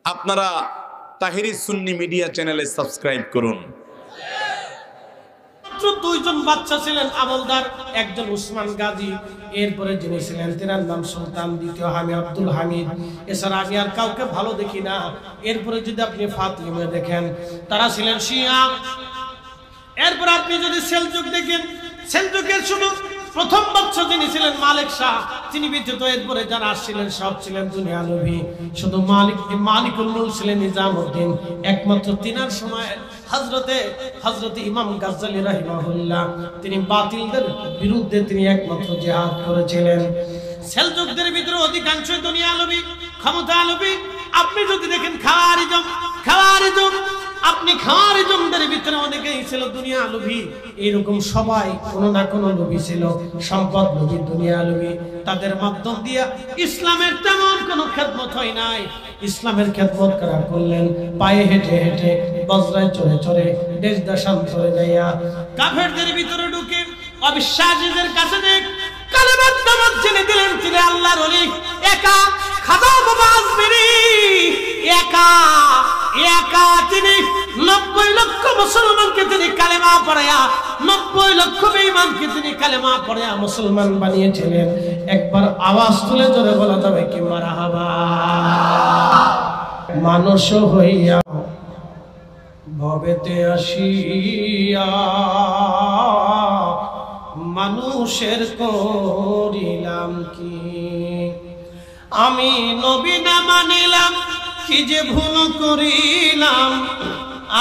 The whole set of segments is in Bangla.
আপনারা তাহিরি সুন্নি মিডিয়া চ্যানেলে সাবস্ক্রাইব করুন। দুইজন বাচ্চা ছিলেন আমলদার, একজন উসমান গাজী, এরপরে যিনি ছিলেন তিনার নাম সুলতান, দ্বিতীয় আমি আব্দুল হামিদ। এছাড়া আমি আর কাউকে ভালো দেখি না। এরপরে যদি আপনি ফাতিমা দেখেন, তারা ছিলেন শিয়া। এরপর আপনি যদি সেলজুক দেখেন, সেলজুকের শুধু প্রথম বাচ্চা যিনি ছিলেন মালিক শাহ, তিনি ব্যতীত এরপরে যারা আসছিলেন সব ছিলেন দুনিয়ালোভী। শুধু মালিকুল মুলক ছিলেন নিজামউদ্দিন। একমাত্র তিনার সময় হযরতে ইমাম গাজ্জালী রাহিমাহুল্লাহ, তিনি বাতিলদের বিরুদ্ধে তিনি একমাত্র জিহাদ করেছিলেন। সেলজুকদের ভিতরে অধিকাংশ দুনিয়ালোভী, ক্ষমতালোভী। আপনি যদি দেখেন খাওয়ারিজম, আপনি খাওয়ারিজমদের ভিতরে অনেকেই ছিল দুনিয়ালোভী। এরকম সবাই কোনো না কোনো লোভী ছিল, সম্পদ লোভী, দুনিয়ালোভী। তাদের মাধ্যম দিয়ে ইসলামের তেমন কোনো খেদমত হয় নাই। ইসলামের খেদমত করা করলেন পায়ে হেঁটে হেঁটে, বজ্রায় চড়ে চড়ে, দেশ দেশান্তরে যাইয়া, কাফেরদের ভিতরে ঢুকে, অবিশ্বাসীদের কাছে দেখ কালেমার দাওয়াত জেনে দিলেন তিনি আল্লাহর ওলি। একা খাদা বাবা আজমিরি, একা তিনি 90 লক্ষ মুসলমানকে তিনি কালেমা পড়ায়া, 90 লক্ষ বেঈমানকে তিনি কালেমা পড়ায়া মুসলমান বানিয়েছিলেন। একবার আওয়াজ তুলে জোরে বলা যাবে কি মারহাবা। মানুষ হইয়া ভবেতে আসিয়া মানুষের করিলাম কি, আমি নবী না মানিলাম কি যে ভুল করিলাম,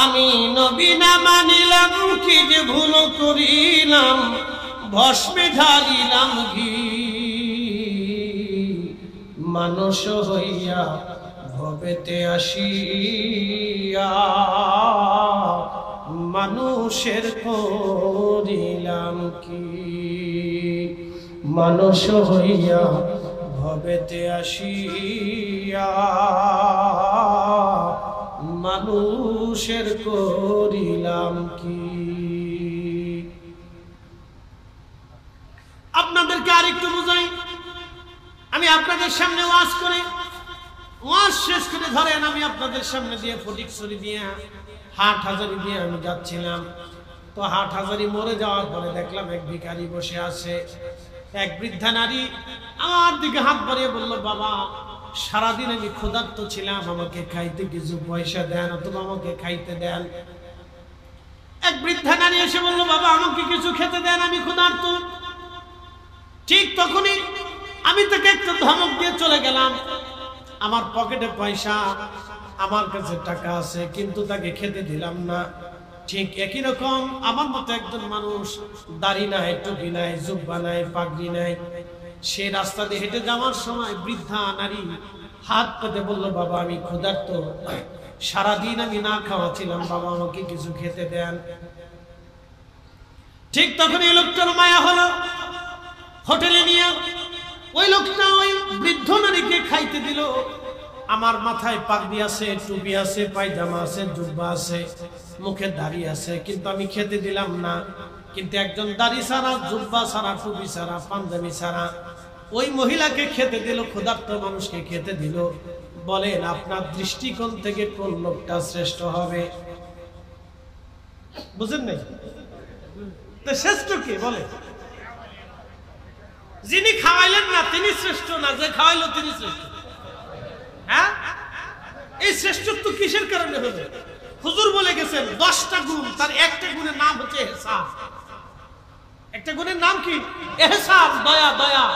আমি নবী না মানিলাম কি যে ভুল করিলাম, ভস্মে ঢালিলাম ঘি। মানুষ হইয়া ভবেতে আসিয়া মানুষের করিলাম কি, মানুষ হইয়া ভবেতে আসিয়া মানুষের করিলাম কি। আপনাদেরকে আরেকটু বুঝাই। আমি আপনাদের সামনে ওয়াজ শেষ করে ধরেন, আমি আপনাদের সামনে দিয়ে ফটিকছড়ি দিয়ে হাটহাজারী দিয়ে আমি যাচ্ছিলাম। তো হাটহাজারী মরে যাওয়ার পরে দেখলাম এক ভিখারি বসে আছে। এক বৃদ্ধা নারী আমার দিকে হাত বাড়িয়ে বলল, বাবা সারাদিন আমি ক্ষুধার্ত ছিলাম, আমাকে খাইতে কিছু পয়সা দেন অথবা আমাকে খাইতে দেন। এক বৃদ্ধা নারী এসে বলল, বাবা আমাকে কিছু খেতে দেন, আমি ক্ষুধার্ত। ঠিক তখনই আমি তাকে একটা ধমক দিয়ে চলে গেলাম। আমার পকেটে পয়সা, আমার কাছে টাকা আছে, কিন্তু তাকে খেতে দিলাম না। ঠিক একই রকম আমার মতো একজন মানুষ, দাড়ি নাই, টুপি নাই, জুব্বা নাই, পাগড়ি নাই, সে রাস্তা দিয়ে হেঁটে যাওয়ার সময় বৃদ্ধা নারী হাত পেতে বলল, বাবা আমি ক্ষুধার্ত, সারাদিন আমি না খাওয়া ছিলাম, বাবা আমাকে কিছু খেতে দেন। ঠিক তখন এই লোকটার মায়া হলো, হোটেলে নিয়ে ওই লোকটা ওই বৃদ্ধ নারীকে খাইতে দিল। আমার মাথায় পাগড়ি আছে, টুপি আছে, পায়জামা আছে, জুব্বা আছে, মুখে দাড়ি আছে, কিন্তু আমি খেতে দিলাম না। কিন্তু একজন দাড়ি ছাড়া, জুব্বা ছাড়া, টুপি ছাড়া, পাঞ্জাবি ছাড়া ওই মহিলাকে খেতে দিল, ক্ষুধার্ত মানুষকে খেতে দিল। বলেন আপনার দৃষ্টিকোণ থেকে কোন লোকটা শ্রেষ্ঠ হবে? বুঝেন নাই? শ্রেষ্ঠ কে বলে? যিনি খাওয়াইলেন না তিনি শ্রেষ্ঠ না, যে খাওয়াইলো তিনি শ্রেষ্ঠ। হ্যাঁ, এই শ্রেষ্ঠত্ব কিসের কারণে হবে? হুজুর বলে গেছেন 10টা গুণ, তার একটা গুণের নাম হচ্ছে ইহসান। একটা গুণের নাম কি? ইহসান, দয়া। দয়া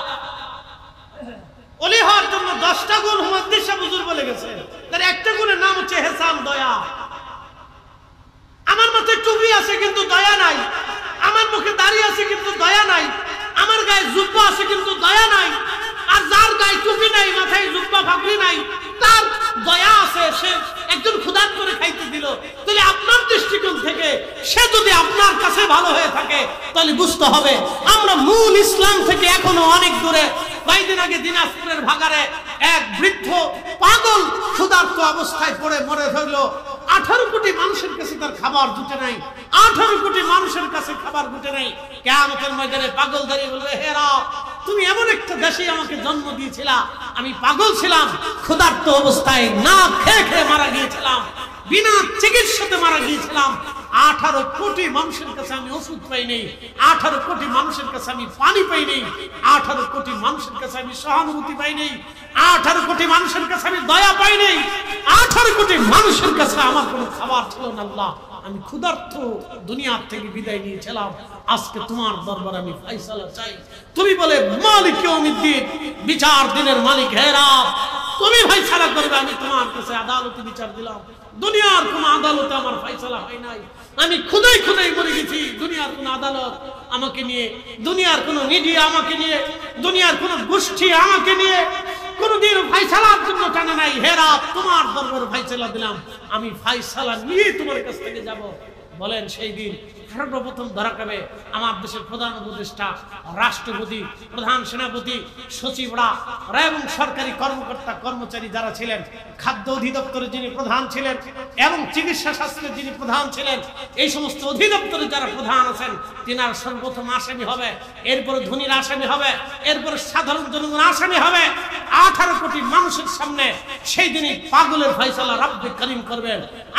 ওলি হওয়ার জন্য 10টা গুণ মুহাদ্দিস সাহেব হুজুর বলে গেছেন, তার একটা গুণের নাম হচ্ছে ইহসান, দয়া। আমার মাথায় টুপি আছে কিন্তু দয়া নাই, আমার মুখে দাড়ি আছে কিন্তু দয়া নাই, আমার গায়ে জুব্বা আছে কিন্তু দয়া নাই, আর যার গায়ে টুপি নাই, মাথায় জুব্বা পাগড়ি নাই, তার দয়া আছে, সে একজন ক্ষুধার্ত করে খাইতে দিল। তাহলে আপনার দৃষ্টিকোণ থেকে সে যদি আপনার কাছে ভালো হয়ে থাকে, তাহলে বুঝতে হবে আমরা মূল ইসলাম থেকে এখনো অনেক দূরে। কয়েকদিন আগে দিনাজপুরের ভাগাড়ে এক বৃদ্ধ পাগল ক্ষুধার্ত অবস্থায় পড়ে মরে ধরল। 18 কোটি মানুষের কাছে তার খাবার জুটে নাই, 18 কোটি মানুষের কাছে খাবার জুটে নাই। কিয়ামতের ময়দানে পাগল দাঁড়িয়ে বলবে, হে রব তুমি এমন একটা দেশে আমাকে জন্ম দিয়েছিলা, আমি পাগল ছিলাম, ক্ষুধার্ত অবস্থায় না খেয়ে খেয়ে মারা গিয়েছিলাম, বিনা চিকিৎসাতে মারা গিয়েছিলাম। 18 কোটি মানুষের কাছে আমি ওষুধ পাই নাই, 18 কোটি মানুষের কাছে আমি পানি পাই নাই, 18 কোটি মানুষের কাছে আমি সহানুভূতি পাই নাই, 18 কোটি মানুষের কাছে আমি দয়া পাই নাই, 18 কোটি মানুষের কাছে আমার কোনো খাবার ছিল না। আল্লাহ, আমি ক্ষুধার্ত দুনিয়ার থেকে বিদায় নিয়েছিলাম। আজকে তোমার দরবারে আমি ফয়সালা চাই। তুমি বলে মালিক ইয়াউমিদ্দিন, বিচার দিনের মালিক, হে রব তুমি ফয়সালা করবে। আমি তোমার কাছে আদালতে বিচার দিলাম, দুনিয়ার কোন আদালতে আমার ফয়সালা হয় নাই। আমি খুদাই খুদাই মরে গেছি। দুনিয়ার কোন আদালত আমাকে নিয়ে, দুনিয়ার কোন মিডিয়া আমাকে নিয়ে, দুনিয়ার কোন গোষ্ঠী আমাকে নিয়ে কোনদিন ফয়সালার জন্য টানে নাই। হে রব তোমার দরবারে ফয়সালা দিলাম, আমি ফয়সালা নিয়ে তোমার কাছ থেকে যাব। বলেন সেই দিন সর্বপ্রথম ধরা খাবে আমার দেশের প্রধান উপদেষ্টা, রাষ্ট্রপতি, প্রধান সেনাপতি, সচিবরা এবং সরকারি কর্মকর্তা কর্মচারী যারা ছিলেন, খাদ্য অধিদপ্তরে যিনি প্রধান ছিলেন এবং চিকিৎসা শাস্ত্রের যিনি প্রধান ছিলেন, এই সমস্ত অধিদপ্তরে যারা প্রধান আছেন তিনার সর্বপ্রথম আসামি হবে, এরপরে ধনীর আসামি হবে, এরপরে সাধারণ জনগণ আসামি হবে। 18 কোটি মানুষের সামনে সেই দিনই পাগলের ফয়সালা রব্বে করিম করবেন।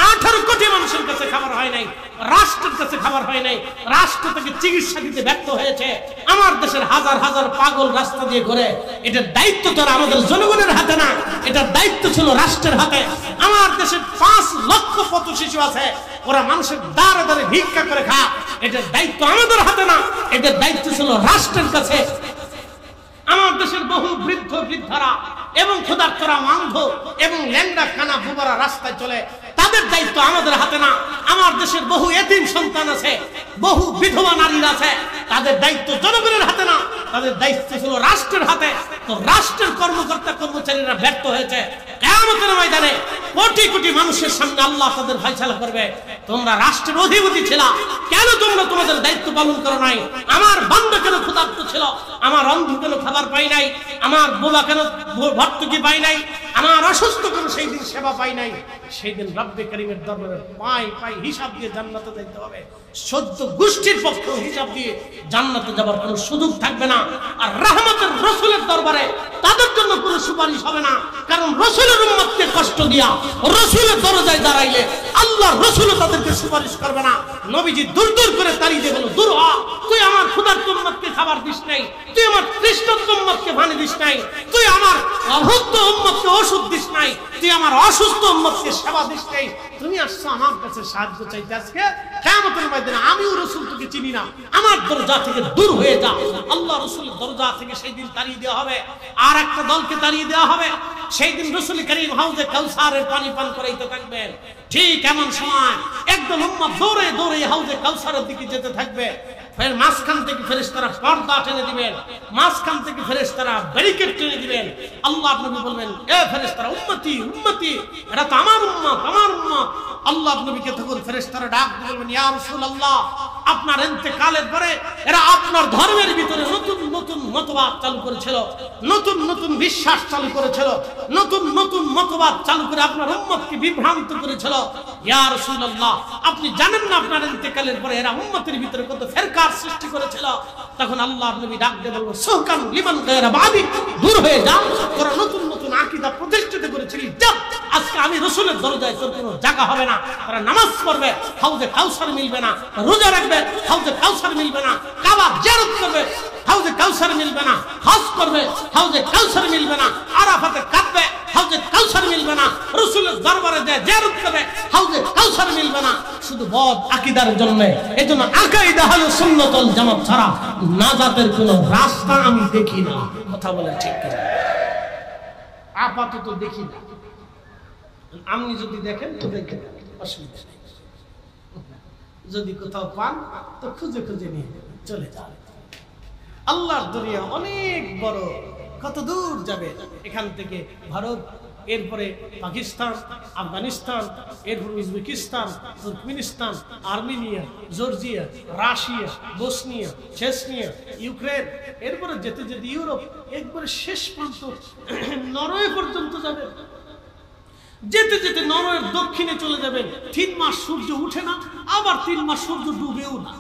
18 কোটি মানুষের কাছে খাবার হয় নাই, রাষ্ট্রের কাছে খাবার হয় নাই, রাষ্ট্র থেকে চিকিৎসা দিতে ব্যর্থ হয়েছে। আমার দেশের হাজার হাজার পাগল রাস্তা দিয়ে ঘুরে, এটার দায়িত্ব তো আমাদের জনগণের হাতে না, এটার দায়িত্ব ছিল রাষ্ট্রের হাতে। আমার দেশে 5 লক্ষ পথ শিশু আছে, ওরা মানুষের দ্বারে দ্বারে ভিক্ষা করে খায়, এটার দায়িত্ব আমাদের হাতে না, এটার দায়িত্ব ছিল রাষ্ট্রের কাছে। আমার দেশের বহু বৃদ্ধ বৃদ্ধারা এবং ক্ষুধার্তরা, অন্ধ এবং ল্যাংড়া কানা বুবারা রাস্তায় চলে, তাদের দায়িত্ব আমাদের হাতে না। আমার দেশের বহু এতিম সন্তান আছে, বহু বিধবা নারীরা আছে, তাদের দায়িত্ব জনগণের হাতে না, তাদের দায়িত্ব ছিল রাষ্ট্রের হাতে। তো রাষ্ট্রের কর্মকর্তা কর্মচারীরা ব্যর্থ হয়েছে। কিয়ামতের ময়দানে কোটি কোটি মানুষের সামনে আল্লাহ তাদের ফয়সালা করবে, তোমরা রাষ্ট্রের অধিপতি ছিলা, কেন তোমরা তোমাদের দায়িত্ব পালন করো নাই? আমার বান্দা কেন ক্ষুধার্ত ছিল? আমার অন্ধ কেন খাবার পাই নাই? আমার বোবা কেন ভর্তুকি পাই নাই? আমার অসুস্থ কেন সেই দিন সেবা পাই নাই? সেই দিন রব্বে করিমের দরবারে পাই পাই হিসাব দিয়ে জান্নাতে যাইতে হবে। 14 গোষ্ঠীর পক্ষে হিসাব দিয়ে জান্নাতে যাবার কোনো সুযোগ থাকবে না। আর রহমতের রাসূলের দরবারে তাদের জন্য কোনো সুপারিশ হবে না, কারণ রাসূলের উম্মতকে কষ্ট দিয়া রাসূলের দরজায় দাঁড়াইলে আল্লাহর রাসূল তাদেরকে সুপারিশ করবে না। নবীজি দূর দূর করে তাড়িয়ে দিয়ে বলো, দূর হ, তুই আমার ক্ষুধার্ত উম্মতকে খাবার দিস নাই, তুই আমার তৃষ্ণার্ত উম্মতকে পানি দিস নাই, তুই আমার অভুক্ত উম্মতকে ওষুধ দিস নাই, তুই আমার অসুস্থ উম্মতকে সেবা দিস নাই, তুমি আসছো আমার কাছে সাহায্য চাইতে। আজকে কিয়ামতের ময়দানে আমিও রাসূল তোকে চিনি না, আমার দরজা থেকে দূর হয়ে যা। আল্লাহ রাসূলের দরজা থেকে সেই দিন তাড়িয়ে দেওয়া হবে, আর একটা দলকে তাড়িয়ে দেওয়া হবে। সেই দিন রাসূল করিম হাউজে কাউসারের পানি পান করাইতে থাকবেন। ঠিক এমন সময় একদল উম্মত দৌড়ে দৌড়ে হাউজে কাউসারের দিকে যেতে থাকবে। ফের মাঝখান থেকে ফেরেশতারা পর্দা টেনে দিবেন, মাঝখান থেকে ফেরেশতারা ব্যারিকেড টেনে দিবেন। আল্লাহ নবী বলবেন, এ ফেরেশতারা, উম্মতি উম্মতি, এটা তো আমার উম্মত, আমার উম্মত। আল্লাহ নবীকে তখন ফেরেশতারা ডাক দিয়ে বলবেন, ইয়া রাসূলুল্লাহ, আপনার ইন্তেকালের পরে এরা আপনার ধর্মের ভিতরে নতুন নতুন মতবাদ চালু করেছিল, নতুন নতুন বিশ্বাস চালু করেছিল, নতুন নতুন মতবাদ চালু করে আপনার উম্মতকে বিভ্রান্ত করেছিল। ইয়া রাসূলুল্লাহ, আপনি জানেন না আপনার ইন্তেকালের পরে এরা উম্মতের ভিতরে কত ফেরকার সৃষ্টি করেছিল? তখন আল্লাহ নবী ডাক দিয়ে বলবেন, সুহকান লিমান গায়রা বাদি, দূর হয়ে যা, তোরা নতুন নতুন আকীদা প্রতিষ্ঠিত করেছিলি, যা, আজকে আমি রাসূলের দরজায় তোর কোনো জায়গা হবে না। তারা নামাজ পড়বে, হাউজে কাউসার মিলবে না, রোজা রাখবে, হাউজে কাউসার মিলবে না, কাবা জিয়ারত করবে, হাউজে কাউসার মিলবে না, হজ করবে, হাউজে কাউসার মিলবে না, আরাফাতে কাঁদবে, হাউজে কাউসার মিলবে না, রাসূলের দরবারে যায় জিয়ারত করবে, হাউজে কাউসার মিলবে না, শুধু বদ আকীদার জন্য। এজন্য আকীদা আহলে সুন্নাত ওয়াল জামাত ছাড়া নাজাতের কোনো রাস্তা আমি দেখি না। কথা বলেন ঠিক কিনা? আপাতত দেখি না। আপনি যদি দেখেন তো দেখেন, অসুবিধা নেই। যদি কোথাও পান তো খুঁজে খুঁজে নিয়ে চলে যান। আল্লাহর দুনিয়া অনেক বড়, কত দূর যাবে এখান থেকে। ভারত, এরপরে পাকিস্তান, আফগানিস্তান, এরপর Uzbekistan, Turkmenistan, Armenia, Georgia, Russia, Bosnia, Chechnya, Ukraine, এরপরে যেতে যেতে ইউরোপ, একবারে শেষ প্রান্ত নরওয়ে পর্যন্ত যাবে। যেতে যেতে নরওয়ের দক্ষিণে চলে যাবেন, 3 মাস সূর্য উঠে না, আবার 3 মাস সূর্য ডুবেও না।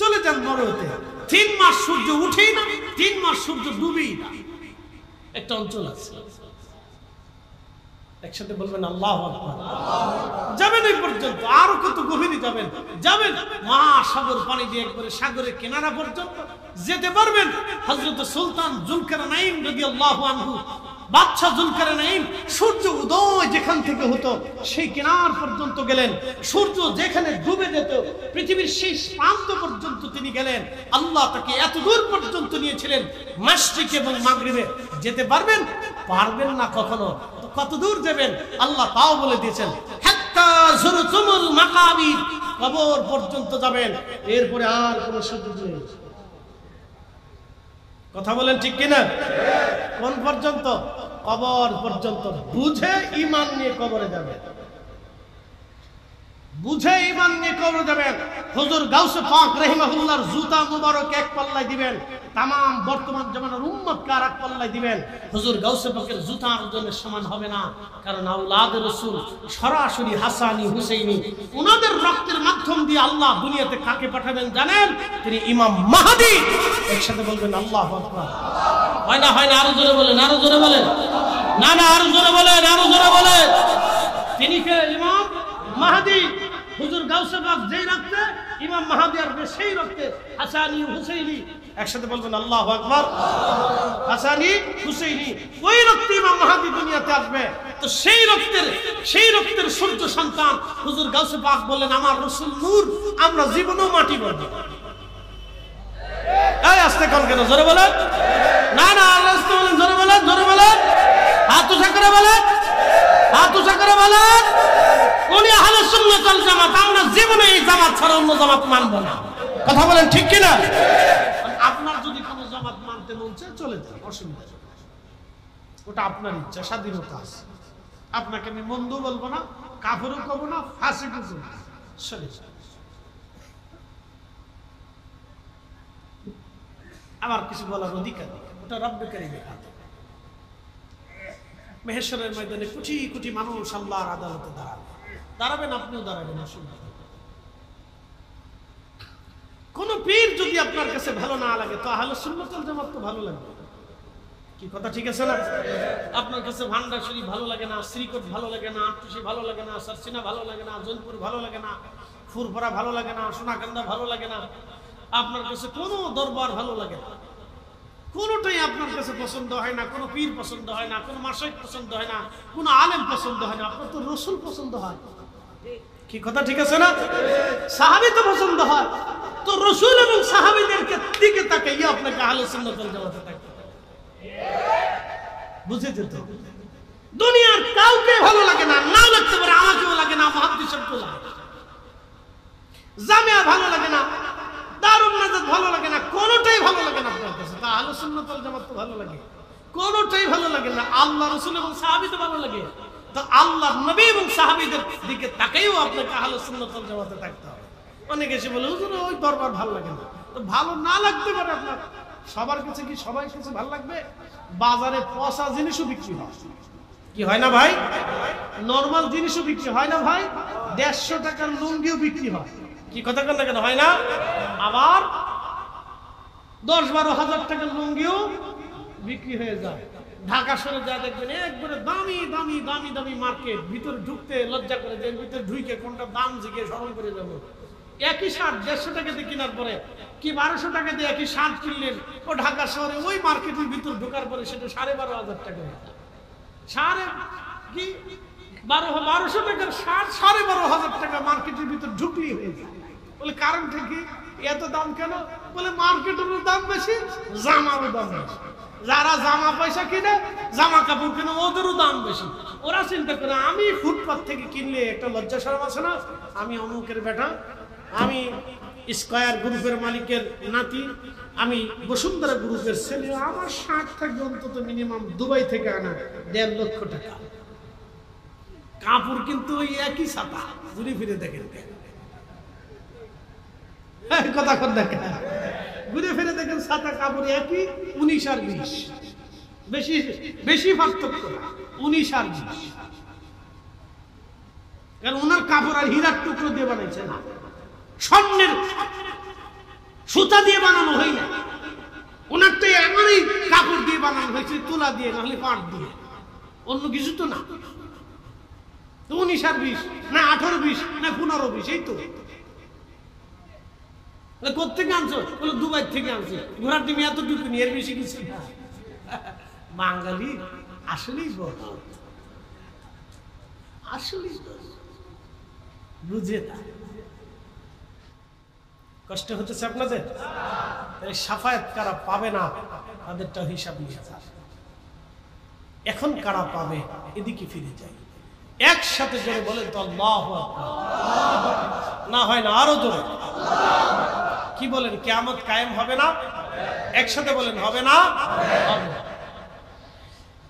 চলে যান নরওয়েতে, 3 মাস সূর্য উঠেই না, 3 মাস সূর্য ডুবেই না, একটা অঞ্চল আছে। একসাথে বলবেন আল্লাহু আকবার। যাবেন এই পর্যন্ত, আরো কত গভীরে যাবেন, যাবেন মহাসাগর পানি দিয়ে একবারে সাগরের কিনারা পর্যন্ত যেতে পারবেন। হযরত সুলতান জুলকারনাইন রাদিয়াল্লাহু আনহু, বাদশা জুলকারনাইন সূর্য উদয় যেখান থেকে হতো সেই কিনার পর্যন্ত গেলেন। সূর্য যেখানে ডুবে যেত পৃথিবীর শেষ প্রান্ত পর্যন্ত তিনি গেলেন। আল্লাহ তাকে এত দূর পর্যন্ত নিয়েছিলেন। মাশরিক এবং মাগরিবে যেতে পারবেন? পারবেন না কখনো। কত দূর যাবেন আল্লাহ তাও বলে দিয়েছেন, হাত্তা যুরতুমুল মাকাবির, কবর পর্যন্ত যাবেন, এরপরে আর কোনো সুযোগ নেই। কথা বলেন ঠিক কিনা? কোন পর্যন্ত? কবর পর্যন্ত। বুঝে ঈমান নিয়ে কবরে যাবেন, বুঝে ঈমান নিয়ে কবরে যাবেন। হুজুর গাউসে পাক রাহিমাহুল্লাহর জুতা মুবারক এক পাল্লায় দিবেন, তামাম বর্তমান জামানার উম্মতকে আর এক পাল্লায় দিবেন। হুজুর গাউসে পাকের জুতার ওজনের সমান হবে না, কারণ আওলাদ রাসূল সরাসরি হাসানি হুসাইনি ওনাদের রক্তের মাধ্যম দিয়ে আল্লাহ দুনিয়াতে কাকে পাঠাবেন জানেন? তিনি ইমাম মাহদী। একসাথে বলবেন আল্লাহু আকবার। হয় না? হয় না? আরো জোরে বলেন, আরো জোরে বলেন। না না, আরো জোরে বলেন, আরো জোরে বলেন। তিনি কে? ইমাম মাহদী। হুজুর গাউসে পাক যেই রক্তে, ইমাম মাহদী আর সেই রক্তে, হাসানি হুসাইনি। একসাথে বলবেন আল্লাহু আকবার। হাসানি হুসাইনি, ওই রক্তে ইমাম মাহদী দুনিয়াতে আসবে। তো সেই রক্তের সূর্য সন্তান হুজুর গাউসে পাক বলেন, আমার রাসূল নূর, আমরা জীবনেও মাটি বলব। এই আস্তে কোন কেন? জোরে বলেন। না না, আল্লাহ বলেন, জোরে বলেন, জোরে বলেন। হাত উঁচা করে বলেন, হাত উঁচা করে বলেন। উনি আহলে সুন্নাত ওয়াল জামাত, আমরা জীবনে এই জামাত ছাড়া অন্য জামাত মানব না। কথা বলেন ঠিক কিনা? আপনার যদি কোনো জামাত মানতে মন চায় চলে যান, অসুবিধা নেই, ওটা আপনার ইচ্ছা, স্বাধীনতা আছে। আপনাকে আমি মন্দ বলবো না, কাফেরও করবো না, ফাসিকও করবো না, চলে যান। আমার কিছু বলার অধিকার নেই, ওটা রব্বে কারীমের হাতে। মেহেশ্বরের ময়দানে কোটি কোটি মানুষ আল্লাহর আদালতে দাঁড়াবেন, আপনিও দাঁড়াবেন, অসুবিধা নেই। কোন পীর যদি আপনার কাছে ভালো না লাগে তো আহলে সুন্নাত ওয়াল জামাত তো ভালো লাগবে। কি কথা ঠিক আছে না? আপনার কাছে ভান্ডার শরীফ ভালো লাগে না, শ্রীকোট ভালো লাগে না, আটটুসি ভালো লাগে না, সারসিনা ভালো লাগে না, জৈনপুর ভালো লাগে না, ফুরফুরা ভালো লাগে না, সোনাকান্দা ভালো লাগে না, আপনার কাছে কোনো দরবার ভালো লাগে না, কোনোটাই আপনার কাছে পছন্দ হয় না, কোনো পীর পছন্দ হয় না, কোনো মাশায়েখ পছন্দ হয় না, কোনো আলেম পছন্দ হয় না, আপনার তো রাসূল পছন্দ হয়। কি কথা ঠিক আছে না? সাহাবী তো পছন্দ হয়, তো রাসূল এবং সাহাবীদের দিকে তাকাইয়া আপনাকে আহলে সুন্নাত ওয়াল জামাতে থাকতে হবে। বুঝেছেন তো? দুনিয়ার কাউকে ভালো লাগে না, নাও লাগতে পারে, আমাকেও লাগে না, মুহাদ্দিসকেও লাগে না, জামিয়া ভালো লাগে না, দারুন নাজাত ভালো লাগে না, কোনোটাই ভালো লাগে না আপনার কাছে। তা আহলে সুন্নাত ওয়াল জামাত তো ভালো লাগে, কোনোটাই ভালো লাগে না। আল্লাহ রাসূল এবং সাহাবী তো ভালো লাগে, তো আল্লাহর নবী এবং সাহাবীদের দিকে তাকাইও আপনাকে আহলে সুন্নাত ওয়াল জামাতে থাকতে হবে। অনেকে এসে বলে হুজুর ওই দরবার ভালো লাগে না, তো ভালো না লাগতে পারে আপনার, সবার কাছে কি সবাই কাছে ভালো লাগবে? বাজারে পচা জিনিসও বিক্রি হয়, কি হয় না ভাই? নরমাল জিনিসও বিক্রি হয় না ভাই? 150 টাকার লুঙ্গিও বিক্রি হয়, কি কথা কেন হয় না? আবার 10-12 হাজার টাকার লুঙ্গিও বিক্রি হয়ে যায়। ঢাকা শহরে যা দেখবেন একবারে দামি দামি দামি দামি মার্কেট, ভিতরে ঢুকতে লজ্জা করে, যে ভিতরে ঢুকে কোনটা দাম জিজ্ঞেস স্মরণ করে যাবো। একই শার্ট 150 টাকা দিয়ে কেনার পরে কি 1200 টাকা দিয়ে একই শার্ট কিনলেন, ও ঢাকা শহরে ওই মার্কেটের ভিতর ঢোকার পরে সেটা 12,500 টাকা হয়ে যায়। 1200 টাকার শার্ট 12,500 টাকা মার্কেটের ভিতর ঢুকলেই হয়ে যায়। বলে কারণটা কি? এত দাম কেন? বলে মার্কেটেরও দাম বেশি, জামারও দাম বেশি। যারা জামা পয়সা কিনে, জামা কাপড় কিনে, ওদেরও দাম বেশি। ওরা চিন্তা করে আমি ফুটপাত থেকে কিনলে একটা লজ্জা শরম আছে না, আমি অমুকের বেটা, আমি স্কয়ার গ্রুপের মালিকের নাতি, আমি বসুন্ধরা গ্রুপের ছেলে, আমার শার্ট থাকবে অন্তত মিনিমাম দুবাই থেকে আনা 1.5 লক্ষ টাকা। কাপড় কিন্তু ওই একই ছাতা, ঘুরে ফিরে দেখেন, কথা কন দেখেন, ঘুরে ফিরে দেখেন ছাতা কাপড় একই, 19 আর 20, বেশি বেশি পার্থক্য না, 19 আর 20। কারণ ওনার কাপড় আর হীরার টুকরো দিয়ে বানাইছে না, স্বর্ণের সুতা দিয়ে বানানো হয় না, ওনারটা এমনই কাপড় দিয়ে বানানো হয়েছে, তুলা দিয়ে, নাহলে পাট দিয়ে, অন্য কিছু তো না। 19 আর 20 না 18 20 না 15 20, এই তো। কোথেকে আনছো? বলে দুবাই থেকে আনছি। ঘোড়ার ডিম এতটুকু নিয়ে, এর বেশি কিছু না। বাঙালি আসলেই বড়, আসলেই বুঝে না। কষ্ট হতেছে আপনাদের? সাফায়াত কারা পাবে না তাদেরটা হিসাব নিয়ে যান। এখন কারা পাবে এদিকে ফিরে যাই। একসাথে জোরে বলেন তো আল্লাহু আকবার। না হয় না, আরো জোরে। কি বলেন, কিয়ামত কায়েম হবে না? একসাথে বলেন, হবে না?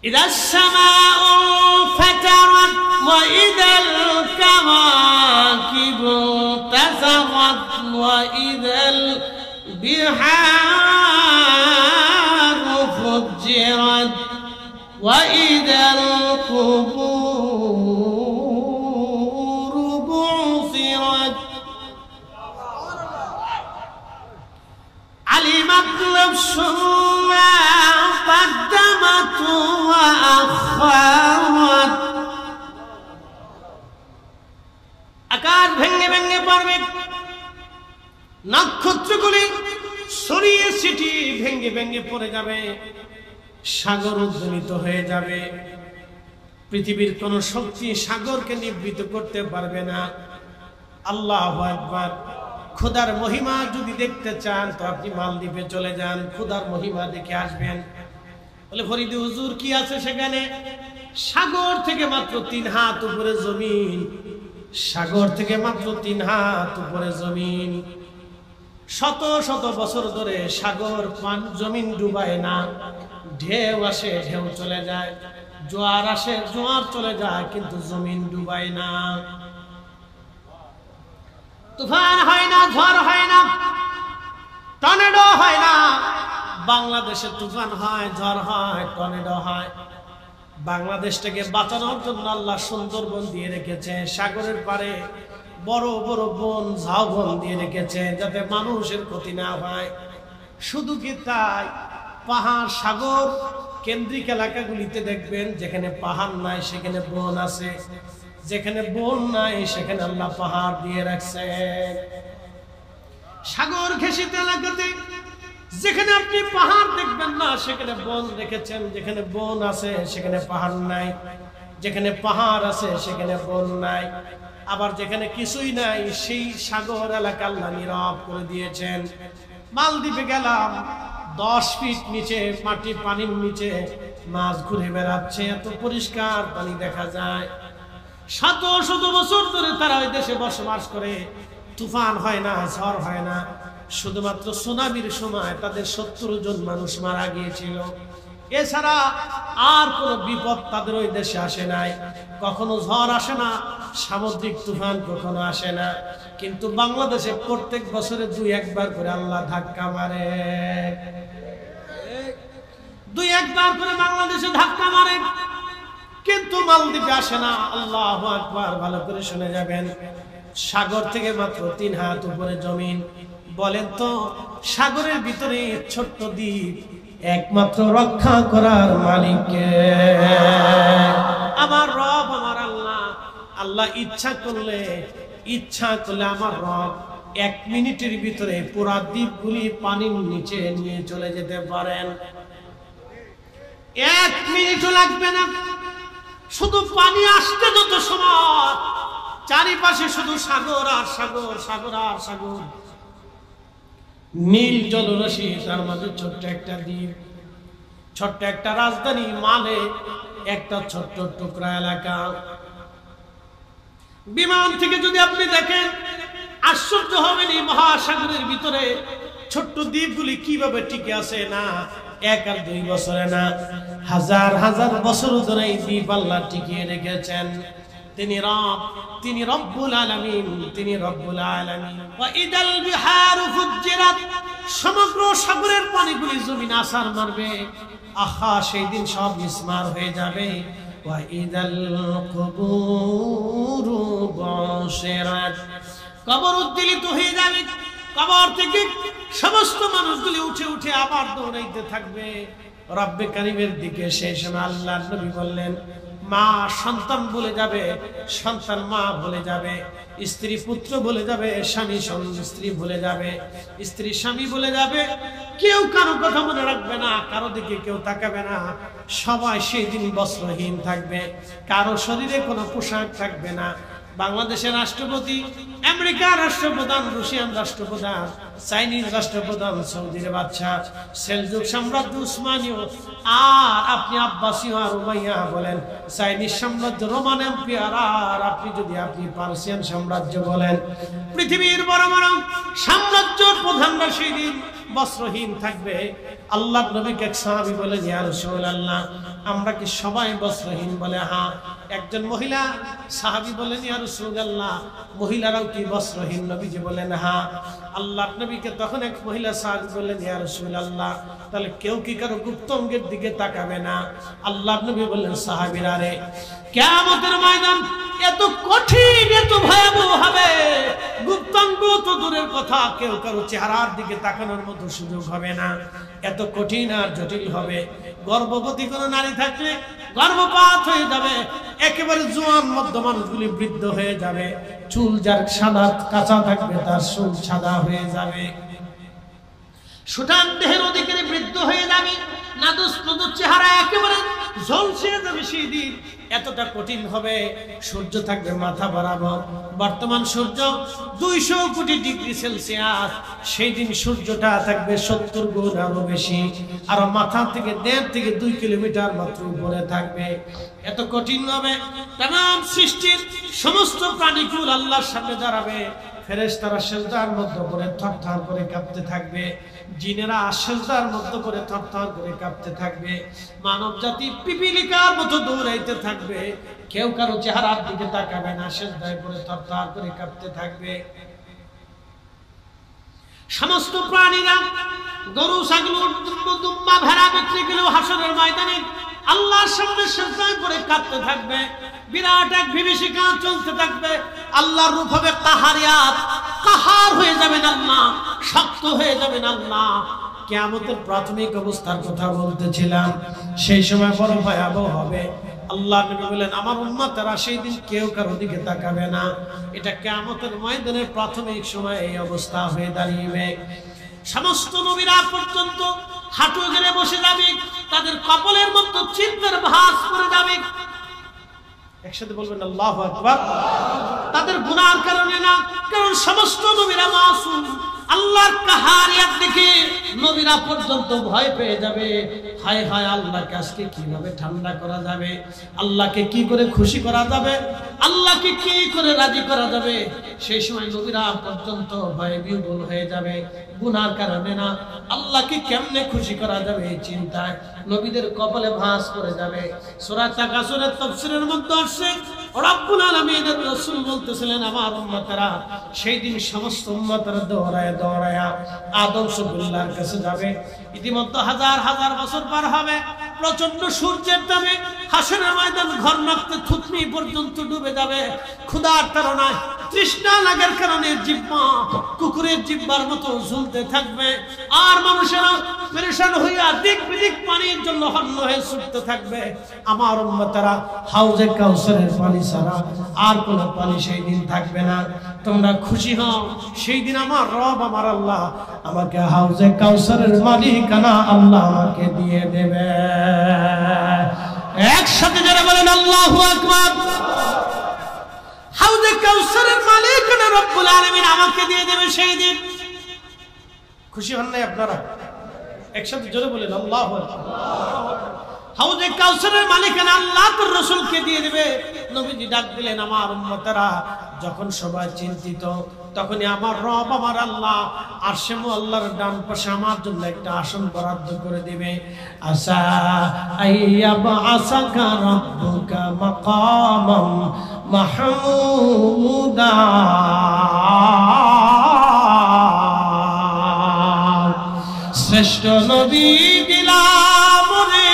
ইদাস সামাউ ফাতারাত ওয়া ইদাল কাওয়াকিবু তাসাগাত ওয়া ইদাল বিহারু ফুজ্জিরাত ওয়া ইদাল কুবুরু বুসিরাত علمت نفس ما قدمت وأخرت। আকাশ ভেঙে ভেঙে পড়বে, নক্ষত্রগুলি ছড়িয়ে ছিটিয়ে ভেঙে ভেঙে পড়ে যাবে, সাগর উদ্বেলিত হয়ে যাবে। পৃথিবীর কোন শক্তি সাগরকে নিবৃত করতে পারবে না। আল্লাহু আকবার। খোদার মহিমা যদি দেখতে চান তো আপনি মালদ্বীপে চলে যান, খোদার মহিমা দেখে আসবেন। বলে ফরিদে হুজুর কি আছে সেখানে? সাগর থেকে মাত্র 3 হাত উপরে জমিন, সাগর থেকে মাত্র 3 হাত উপরে জমিন। শত শত বছর ধরে সাগর জমিন ডুবায় না। ঢেউ আসে, ঢেউ চলে যায়, জোয়ার আসে, জোয়ার চলে যায়, কিন্তু জমিন ডুবায় না। তুফান হয় না, ঝড় হয় না, টর্নেডো হয় না। বাংলাদেশে তুফান হয়, ঝড় হয়, টর্নেডো হয়। বাংলাদেশটাকে বাঁচানোর জন্য আল্লাহ সুন্দরবন দিয়ে রেখেছে, সাগরের পারে বড় বড় বন, ঝাউবন দিয়ে রেখেছে, যাতে মানুষের ক্ষতি না হয়। শুধু কি তাই, পাহাড় সাগর কেন্দ্রিক এলাকাগুলিতে দেখবেন যেখানে পাহাড় নাই সেখানে বন আছে, যেখানে বন নাই সেখানে আল্লাহ পাহাড় দিয়ে রাখছে। সাগর ঘেঁষিত এলাকাতে যেখানে আপনি পাহাড় দেখবেন না সেখানে বন রেখেছেন, যেখানে বন আছে সেখানে পাহাড় নাই, যেখানে পাহাড় আছে সেখানে বন নাই। আবার যেখানে কিছুই নাই সেই সাগর এলাকা আল্লাহ নীরব করে দিয়েছেন। মালদ্বীপে গেলাম, 10 ফিট নিচে মাটি, পানির নিচে মাছ ঘুরে বেড়াচ্ছে, এত পরিষ্কার পানি দেখা যায়। শত শত বছর ধরে তারা ওই দেশে বসবাস করে। তুফান হয় না, ঝড় হয় না। শুধুমাত্র সুনামির সময় তাদের 70 জন মানুষ মারা গিয়েছিল। এছাড়া আর কোনো বিপদ তাদের ওই দেশে আসে নাই। কখনো ঝড় আসে না, সামুদ্রিক তুফান কখনো আসে না। কিন্তু বাংলাদেশে প্রত্যেক বছরে 2-1 বার করে আল্লাহ ধাক্কা মারে, 2-1 বার করে বাংলাদেশে ধাক্কা মারে, কিন্তু মালদ্বীপে আসে না। আল্লাহু আকবার। ভালো করে শুনে যাবেন, সাগর থেকে মাত্র 3 হাত উপরে জমিন। বলেন তো সাগরের ভিতরে ছোট্ট দ্বীপ, একমাত্র রক্ষা করার মালিক কে? আমার রব, আমার আল্লাহ। আল্লাহ ইচ্ছা করলে আমার রব 1 মিনিটের ভিতরে পুরা দ্বীপগুলি পানির নিচে নিয়ে চলে যেতে পারেন। 1 মিনিটও লাগবে না। শুধু পানি আসতে যত সময়, চারিপাশে শুধু সাগর আর সাগর, সাগর আর সাগর, নীল জলরাশি, তার মাঝে ছোট্ট একটা দ্বীপ, ছোট্ট একটা রাজধানী মালে, একটা ছোট্ট টুকরা এলাকা। বিমান থেকে যদি আপনি দেখেন আশ্চর্য হবেন, এই মহাসাগরের ভিতরে ছোট্ট দ্বীপগুলি কিভাবে টিকে আছে। না 1 আর 2 বছরে না, হাজার হাজার বছর ধরে এই দ্বীপ আল্লাহ টিকিয়ে রেখেছেন। তিনি রব, তিনি রব্বুল আলামিন, তিনি রব্বুল আলামিন। ওয়া ইদাল বিহারু ফুজ্জিরাত, সমগ্র সাগরের পানিগুলি জমিন আছাড় মারবে। আহা, সেই দিন সব মিসমার হয়ে যাবে। ওয়া ইদাল কুবুরু বুসিরাত, কবর উদ্বেলিত হয়ে যাবে। কবর থেকে সমস্ত মানুষগুলি উঠে উঠে আবার দৌড়াইতে থাকবে রব্বে কারিমের দিকে। সেই সময় আল্লাহর নবী বললেন, মা সন্তান বলে যাবে, সন্তান মা বলে যাবে, স্ত্রী পুত্র বলে যাবে, স্বামী স্ত্রী বলে যাবে, স্ত্রী স্বামী বলে যাবে। কেউ কারো কথা মনে রাখবে না, কারো দিকে কেউ তাকাবে না। সবাই সেই দিন বস্ত্রহীন থাকবে, কারো শরীরে কোনো পোশাক থাকবে না। বাংলাদেশের রাষ্ট্রপতি, আমেরিকার রাষ্ট্রপ্রধান, রাশিয়ান রাষ্ট্রপ্রধান, চাইনিজ রাষ্ট্রপ্রধান, সৌদির বাদশা, সেলজুক সাম্রাজ্য, উসমানীয়, আর আপনি আব্বাসীয় আর উমাইয়া বলেন, চাইনিজ সাম্রাজ্য, রোমান এম্পায়ার, আর আপনি যদি পার্সিয়ান সাম্রাজ্য বলেন, পৃথিবীর বড় বড় সাম্রাজ্যের প্রধানরা সেই দিন বস্ত্রহীন থাকবে। আল্লাহর নবীকে এক সাহাবী বলেন, ইয়া রাসূলুল্লাহ, আমরা কি সবাই বস্ত্রহীন? বলে হ্যাঁ। একজন মহিলা সাহাবী বলেন, ইয়া রাসূলুল্লাহ, মহিলারাও কি বস্ত্রহীন? নবীজি বলেন হ্যাঁ। আল্লাহর নবীকে তখন এক মহিলা সাহাবী বলেন, ইয়া রাসূলুল্লাহ, তাহলে কেউ কি কারো গুপ্ত অঙ্গের দিকে তাকাবে না? আল্লাহর নবী বললেন, সাহাবীরা রে, কিয়ামতের ময়দান এত কঠিন, এত ভয়াবহ হবে, গুপ্তাঙ্গ তো দূরের কথা, কেউ কারো চেহারার দিকে তাকানোর মতো সুযোগ হবে না। এত কঠিন আর জটিল হবে। গর্ভবতী কোনো নারী থাকলে গর্ভপাত হয়ে যাবে, একেবারে জোয়ান মধ্য মানুষগুলি বৃদ্ধ হয়ে যাবে। চুল যার সাদা কাঁচা থাকবে তার চুল সাদা হয়ে যাবে। সুঠাম দেহের অধিকারী বৃদ্ধ হয়ে যাবে, নাদুস নদুস চেহারা একেবারে ঝলসে যাবে। সেই দিন এতটা কঠিন হবে। সূর্য থাকবে মাথা বরাবর। বর্তমান সূর্য 200 কোটি ডিগ্রি সেলসিয়াস, সেই দিন সূর্যটা থাকবে 70 গুণ আরো বেশি, আর মাথা থেকে 1.5 থেকে 2 কিলোমিটার মাত্র উপরে থাকবে। এত কঠিন হবে। तमाम সৃষ্টির সমস্ত প্রাণীকুল আল্লাহর সামনে দাঁড়াবে। ফেরেশতারা সিজদার মধ্যে করে থরথর করে কাঁপতে থাকবে, জিনেরা সিজদার মধ্যে করে থরথর করে কাঁপতে থাকবে, মানব জাতি পিপিলিকার মতো দৌড়াইতে থাকবে, কেউ কারো চেহারার দিকে তাকাবে না, সিজদায় পড়ে থরথর করে কাঁপতে থাকবে। সমস্ত প্রাণীরা, গরু ছাগল দুম্বা ভেড়া বিক্রিগুলো হাসরের ময়দানে আল্লাহর সামনে সিজদায় পড়ে কাঁপতে থাকবে। বিরাট এক বিভীষিকা চলতে থাকবে। আল্লাহর রূপ হবে কাহারিয়াত, কাহার হয়ে যাবেন আল্লাহ, শক্ত হয়ে যাবেন আল্লাহ। কিয়ামতের প্রাথমিক অবস্থার কথা বলতেছিলাম, সেই সময় বড় ভয়াবহ হবে। আল্লাহ নবী বলেন, আমার উম্মতেরা সেই দিন কেউ কারো দিকে তাকাবে না। এটা কিয়ামতের ময়দানের প্রাথমিক সময় এই অবস্থা হয়ে দাঁড়িয়ে। সমস্ত নবীরা পর্যন্ত হাঁটু গেড়ে বসে যাবে, তাদের কপালের মধ্যে চিন্তার ভাঁজ পড়ে যাবে। একসাথে বলবেন আল্লাহু আকবার। তাদের গুনার কারণে না, কারণ সমস্ত নবীরা মাসুম। আল্লাহর কাহারিয়াত দেখে নবীরা পর্যন্ত ভয় পেয়ে যাবে। হায় হায়, আল্লাহকে আজকে কিভাবে ঠান্ডা করা যাবে, আল্লাহকে কি করে খুশি করা যাবে, আল্লাহকে কি করে রাজি করা যাবে। সেই সময় নবীরা পর্যন্ত ভয়ে বিহ্বল হয়ে যাবে। গুনার কারণে না, আল্লাহকে কেমনে খুশি করা যাবে এই চিন্তায় নবীদের কপালে ভাঁজ করে যাবে। সূরা তাকাসুরের তাফসীরের মধ্যে আসছে, রব্বুল আলামিনের রাসূল বলতেছিলেন, আমার উম্মতেরা সেই দিন সমস্ত উম্মতেরা দৌড়ায় দৌড়ায় আদম সুবুল্লাহর কাছে যাবে। ইতিমধ্যে হাজার হাজার বছর পার হবে। প্রচন্ড সূর্যের তাপে হাসরের ময়দান ঘর নাকতে থুতনি পর্যন্ত ডুবে যাবে। ক্ষুধার তাড়নায়, তৃষ্ণা লাগার কারণে জিহ্বা কুকুরের জিহ্বার মতো ঝুলতে থাকবে। আর মানুষেরা পেরেশান হইয়া দিক বিদিক পানির জন্য হন্য হয়ে ছুটতে থাকবে। আমার উম্মতেরা হাউজে কাউসারের পানি ছাড়া আর কোনো পানি সেই দিন থাকবে না। তোমরা খুশি হও, সেই দিন আমার রব, আমার আল্লাহ আমাকে হাউজে কাউসারের মালিকানা আল্লাহ আমাকে দিয়ে দেবে। একসাথে যারা বলেন আল্লাহু আকবার। হাউজে কাউসারের মালিকানা রব্বুল আলামিন আমাকে দিয়ে দেবে সেই দিন। খুশি হন নাই আপনারা? একসাথে জোরে বলেন আল্লাহু আকবার। হাউজে কাউসারের মালিকানা আল্লাহ তার রাসূলকে দিয়ে দেবে। নবীজি ডাক দিলেন, আমার উম্মতেরা যখন সবাই চিন্তিত, তখনই আমার রব, আমার আল্লাহ আরশে আল্লাহর ডান পাশে আমার জন্য একটা আসন বরাদ্দ করে দিবে। আসা আইয়াবা আসাকা রাব্বুকা মাকামাম মাহমুদা। শ্রেষ্ঠ নবী দিলাম রে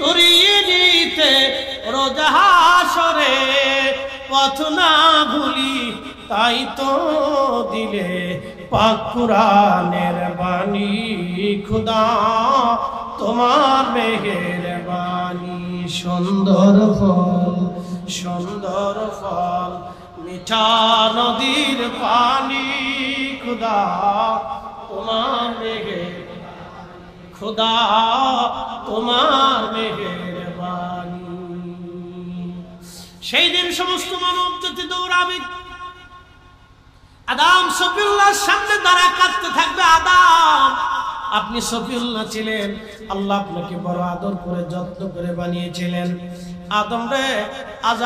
তরিয়ে দিতে রোজা হাসরে, পথ না ভুলি তাই তো দিলে পাক কুরআনের বাণী খোদা তোমার মেহেরবানি সুন্দর ফল মিঠা নদীর পানি খোদা তোমার খোদা তোমার মেহেরবানি। সেই দিন সমস্ত মানব জাতি দৌড়াবে, আদম সফিউল্লাহর সামনে দাঁড়ায় কাঁদতে থাকবে। আদম, আপনি সফিউল্লাহ ছিলেন, আল্লাহ আপনাকে বড় আদর করে যত্ন করে বানিয়েছিলেন। আদম রে, আজ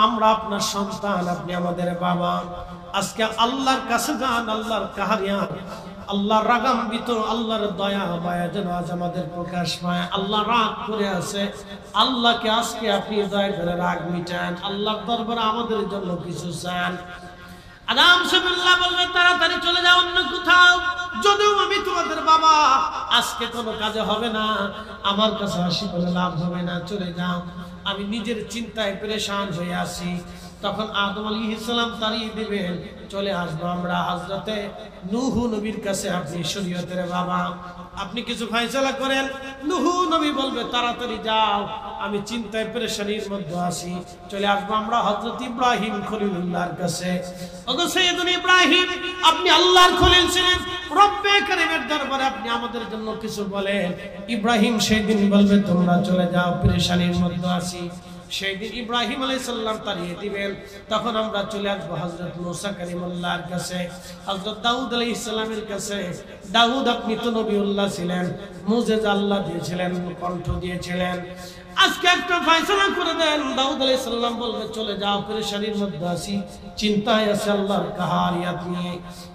আমরা আপনার সন্তান, আপনি আমাদের বাবা। আজকে আল্লাহর কাছে যান, আল্লাহর কাহারিয়া, আল্লাহর রাগান্বিত, আল্লাহর দয়া মায়া যেন আজ আমাদের প্রকাশ পায়। আল্লাহ রাগ করে আছে, আল্লাহকে আজকে আপনি দয়া করে রাগ মিটান, আল্লাহর দরবারে আমাদের জন্য কিছু চান। আদম সফিউল্লাহ বলবে, তাড়াতাড়ি চলে যাও অন্য কোথাও, যদিও আমি তোমাদের বাবা, আজকে কোনো কাজে হবে না, আমার কাছে আসি কোনো লাভ হবে না, চলে যাও, আমি নিজের চিন্তায় পেরেশান হয়ে আছি। তখন আদম আলাইহিস সালাম তাড়িয়ে দিবেন, চলে আসবো আমরা হযরতে নূহ নবীর কাছে। আপনি শরীয়তের বাবা, আপনি কিছু ফয়সালা করেন। নূহ নবী বলবে, তাড়াতাড়ি যাও, আমি চিন্তায় পেরেশানির মধ্যে আছি, চলে আসবো আমরা হযরত ইব্রাহিম খলিলুল্লাহর কাছে। ওগো সাইয়েদুল ইব্রাহিম, আপনি আল্লাহর খলিল ছিলেন, রব্বে কারীমের দরবারে আপনি আমাদের জন্য কিছু বলেন। ইব্রাহিম সেই দিন বলবে, তোমরা চলে যাও, পেরেশানির মধ্যে আছি। সেই দিন ইব্রাহিম আলাইহিস সালাম তাড়িয়ে দিবেন। তখন আমরা চলে আসবো হযরত মুসা কালিমুল্লাহর কাছে, হযরত দাউদ আলাইহিস সালামের কাছে। দাউদ, আপনি তো নবিউল্লাহ ছিলেন, মুজিজা আল্লাহ দিয়েছিলেন, কণ্ঠ দিয়েছিলেন, আজকে একটা ফয়সালা করে দেন। দাউদ আলাইহিস সালাম বলবে, চলে যাও, পেরেশানির মধ্যে আছি, চিন্তায় আছে আল্লাহর কাহারিয়াত নিয়ে।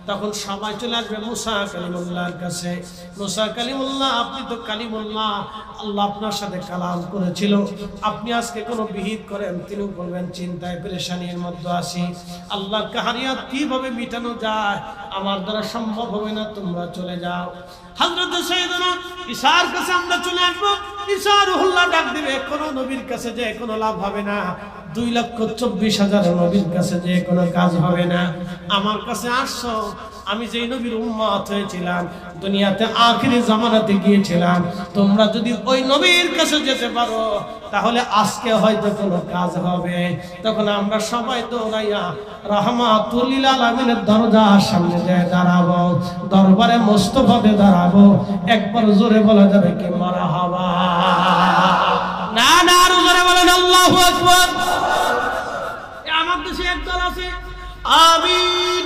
তখন সবাই চলে আসবে মুসা কালিমুল্লাহর কাছে। মুসা কালিমুল্লাহ, আপনি তো কালিমুল্লাহ, আল্লাহ আপনার সাথে কালাম করেছিল, আপনি আজকে কোনো বিহিত করেন। তিনি বলবেন, চিন্তায় পেরেশানির মধ্যে আছি, আল্লাহর কাহারিয়াত কিভাবে মিটানো যায়, আমার দ্বারা সম্ভব হবে না, তোমরা চলে যাও। হযরত সাইয়েদনা ঈসার কাছে আমরা চলে আসবো। ঈসা রুহুল্লাহ ডাক দিবে, কোন নবীর কাছে যে কোনো লাভ হবে না, 2,24,000 নবীর কাছে যে কোনো কাজ হবে না, আমার কাছে আসছো, আমি যেই নবীর উম্মত হয়েছিলাম, দুনিয়াতে আখিরি জামানাতে গিয়েছিলাম, তোমরা যদি ওই নবীর কাছে যেতে পারো তাহলে আজকে হয়তো কোনো কাজ হবে। তখন আমরা সবাই দৌড়াইয়া রাহমাতুল লিল আলামিনের দরজার সামনে যায় দাঁড়াবো, দরবারে মুস্তাফাতে দাঁড়াবো। একবার জোরে বলা যাবে কি মারহাবা? না না, আরো জোরে বলেন আল্লাহু আকবার। আমার দেশে একদল আছে, আমিন,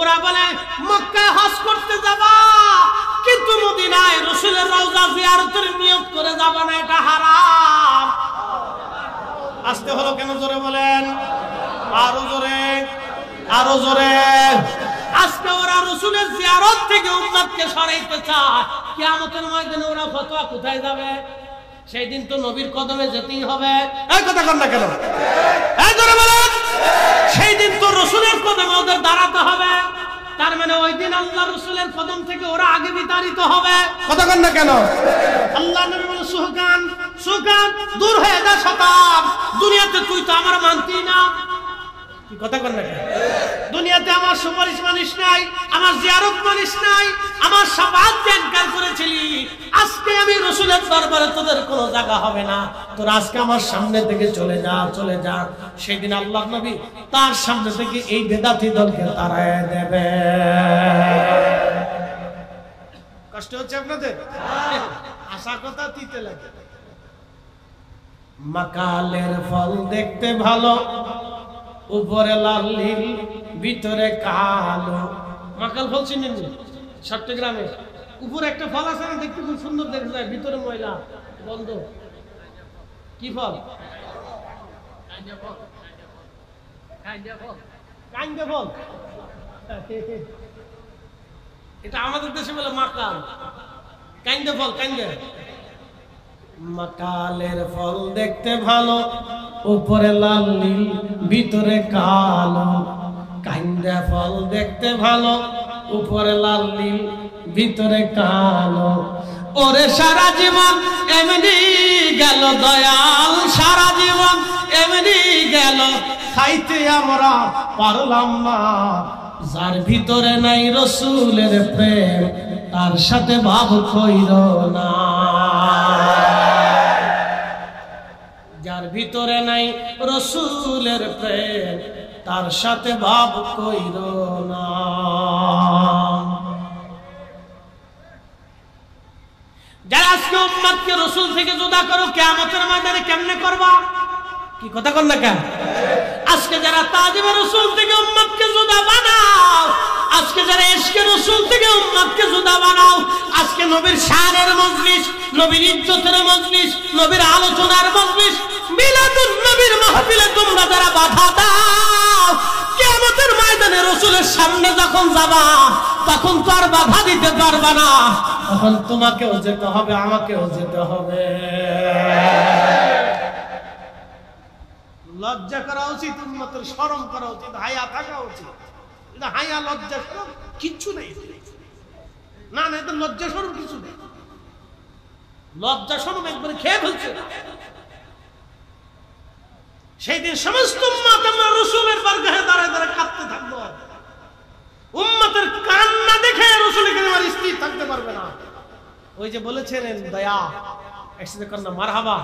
ওরা বলে মক্কা হজ করতে যাবা, কিন্তু মদিনায় রাসূলের রওজা জিয়ারতের নিয়ত করে যাবা না, এটা হারাম। আসতে হলো কেন? জোরে বলেন, আরো জোরে, আরো জোরে। আজকে ওরা রাসূলের জিয়ারত থেকে উম্মতকে সরাইতে চায়, কিয়ামতের ময়দানে ওরা ফতোয়া কোথায় যাবে? সেই দিন তো নবীর কদমে যেতেই হবে। এই কথা কন না কেন? এই জোরে বলেন, সেই দিন তো রাসূলের কদমে ওদের দাঁড়াতে হবে। তার মানে ওই দিন আল্লাহ রাসূলের কদম থেকে ওরা আগে বিতাড়িত হবে। কথা কন না কেন? আল্লাহ নবী বলে, সুহকান সুহকান, দূর হয়ে যা শতাব, দুনিয়াতে তুই তো আমার মানতি না। কথা কন না কেন? দুনিয়াতে আমার সুপারিশ মানিস নাই, আমার জিয়ারত মানিস নাই, আমার শাফাআত ইনকার করেছিলি, আজকে আমি রাসূলের দরবারে তোদের কোনো জায়গা হবে না, তোরা আজকে আমার সামনে থেকে চলে যা, চলে যা। সেদিন আল্লাহ নবী তার সামনে থেকে এই বেদাতি দলকে তাড়ায় দেবে। কষ্ট হচ্ছে আপনাদের? আশা কথা তিতে লাগে। মাকালের ফল দেখতে ভালো, উপরে লাল নীল, ভিতরে কালো। মাকাল ফল চিনেন? চট্টগ্রামে উপরে একটা ফল আছে না, দেখতে খুব সুন্দর দেখা যায়, ভিতরে ময়লা গন্ধ। কি ফল? কাইন্দা ফল। এটা আমাদের দেশে বলে মাকাল। কাইন্দা ফল, কাইন্দা। মাকালের ফল দেখতে ভালো, উপরে লাল নীল, ভিতরে কালো। কাইন্দা ফল দেখতে ভালো, উপরে লাল নীল, ভিতরে কালো। ওরে সারা জীবন এমনি গেল দয়াল, সারা জীবন এমনি গেল গেল খাইতে আমরা পারলাম না। যার ভিতরে নাই রসুলের প্রেম তার সাথে ভাব কইর না। যার ভিতরে নাই রসুলের প্রেম তার সাথে ভাব কইর না। যারা আজকে উম্মতকে রসুল থেকে জুদা করো, কিয়ামতের ময়দানে কেমনে করবা? কি কথা কন না কেন? আজকে যারা তাজিবে রসুল থেকে উম্মতকে জুদা বানাও, আজকে যারা ইশকে রসুল থেকে উম্মতকে জুদা বানাও, আজকে নবীর শানের মজলিস, নবীর ইজ্জতের মজলিস, নবীর আলোচনার মজলিস, মিলাদুন নবীর মাহফিলে তোমরা যারা বাধা দাও, কিয়ামতের ময়দানে রসুলের সামনে যখন যাবা তখন তো আর বাধা দিতে পারবা না, তখন তোমাকেও যেতে হবে, আমাকেও যেতে হবে। লজ্জা করা উচিত, উম্মতের শরম করা উচিত, হায়া থাকা উচিত। এটা হায়া লজ্জা শরম কিচ্ছু নেই। না না, এটা লজ্জা শরম কিছু নেই। লজ্জা শরম একবারে খেয়ে ফেলছে। সেই দিন সমস্ত উম্মত আমরা রসুলের বারগাহে দাঁড়ায় দাঁড়ায় কাঁদতে থাকবো। উম্মতের কান্না দেখে রসুল কারীম আর স্থির থাকতে পারবে না। ওই যে বলেছিলেন দয়া, একসাথে কন্যা মারহাবা,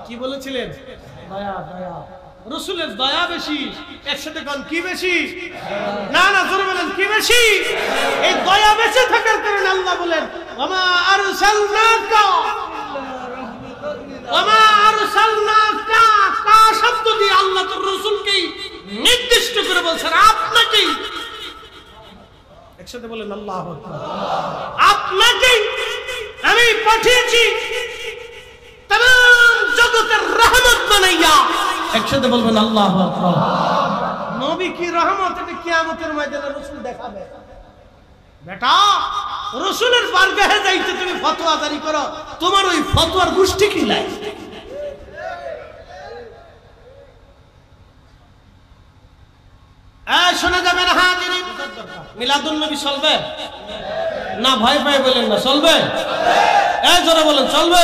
কি বলেছিলেন? দয়া দয়া, রসুলের দয়া বেশি। একসাথে কোন কি বেশি? না না, জোরে বলেন কি বেশি? এই দয়া বেশি থাকার কারণে আল্লাহ বলেন ওমা আরসালনাকা, ওমা আরসালনাকা, কা শব্দ দিয়ে আল্লাহ তো রসুলকেই নির্দিষ্ট করে বলছেন, আপনাকেই। একসাথে বলেন আল্লাহু আকবার। আপনাকেই আমি পাঠিয়েছি तमाम জগতের রহমত বানাইয়া। একসাথে বলবেন আল্লাহু আকবার। নবী কি রহমত, এটা কিয়ামতের ময়দানে রাসূল দেখাবে। বেটা, রাসূলের বারগাহে যাইতে তুমি ফতোয়া জারি করো, তোমার ওই ফতোয়ার গোষ্ঠী কি লাই? শোনা যাবে না হাজিরিন? মিলাদুন নবী চলবে না? ভয় পায় বলেন না, চলবে? জোরে বলেন চলবে?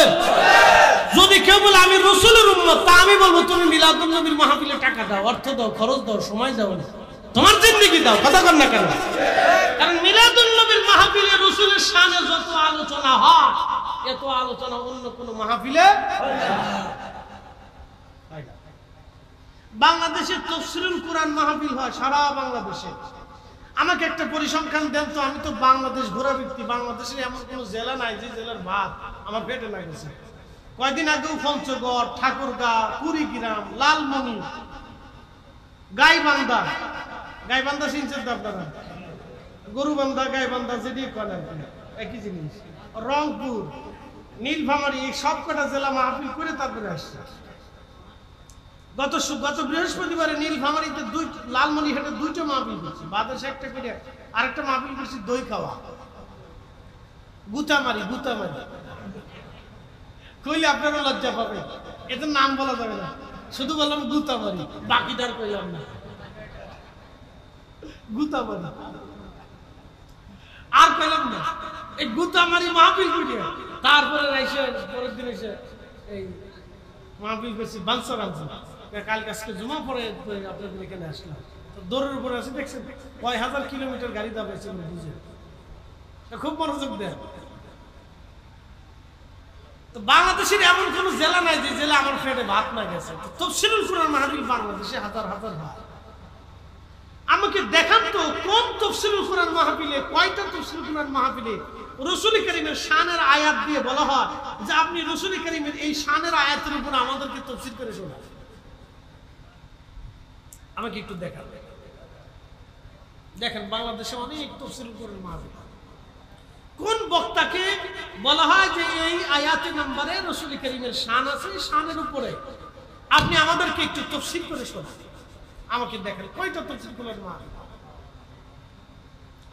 যদি কেউ বলে আমি রসুলের উম্মত, তা আমি বলবো তুমি মিলাদুন নবীর মাহফিলে টাকা দাও, অর্থ দাও, খরচ দাও, সময় দাও, তোমার জিন্দেগি দাও। কথা কর না কেন? কারণ মিলাদুন নবীর মাহফিলে রসুলের শানে যত আলোচনা হয়, এত আলোচনা অন্য কোন মাহফিলে হয় না। বাংলাদেশে তাফসীরুল কুরআন মাহফিল হয় সারা বাংলাদেশে। আমাকে একটা পরিসংখ্যান দেন তো, আমি তো বাংলাদেশ ঘোরা ব্যক্তি। বাংলাদেশের এমন কোন জেলা নাই যে জেলার ভাত আমার পেটে না গেছে। কয়দিন আগেও পঞ্চগড়, ঠাকুরগাঁ, কুড়িগ্রাম, লালমনি, গাইবান্ধা, গাইবান্ধা শুনছেন তো আপনারা? গরুবান্ধা, গাইবান্ধা যেটি করেন একই জিনিস, রংপুর, নীলফামারী, এই সব কটা জেলা মাহফিল করে তারপরে আসছে। গত বৃহস্পতিবারে নীলফামারীতে লালমনিরহাটে দুইটা মাহফিল করছি, বাদেশে একটা করে আরেকটা মাহফিল করছি দই খাওয়া, গুতামারি। কইলে আপনারা লজ্জা পাবে, এটার নাম বলা যাবে না, শুধু বললাম গুতামারি, বাকিটার কইলাম না। গুতামারি আর কইলাম না, এই গুতামারি মাহফিল করে তারপরে পরের দিন এসে এই মাহফিল করছি বাঞ্ছারাঞ্চ। কালকে আজকে জুমা পরে আপনাদের এখানে আসলাম, তো দৌড়ের উপরে আছে, দেখছেন কয় হাজার কিলোমিটার গাড়ি দাবাইছে বুঝে। খুব মনোযোগ দেন। তো বাংলাদেশের এমন কোন জেলা নাই যে জেলা আমার পেটে ভাত না গেছে। তাফসীরুল কুরআন মাহফিল বাংলাদেশে হাজার হাজার হয়। আমাকে দেখান তো কোন তাফসীরুল কুরআন মাহফিলে, কয়টা তাফসীরুল কুরআন মাহফিলে রাসূল কারীমের শানের আয়াত দিয়ে বলা হয় যে আপনি রাসূল কারীমের এই শানের আয়াতের উপর আমাদেরকে তাফসীর করে শোনান। আমাকে একটু দেখান। দেখেন বাংলাদেশে অনেক তাফসীরুল কুরআন মাহফিল, কোন বক্তাকে বলা হয় যে এই আয়াতে নম্বরে রাসূল কারীমের শান আছে, শানের উপরে আপনি আমাদেরকে একটু তাফসীর করে শোনান। আমাকে দেখেন কয়টা তাফসীর কুরআন মাহফিল।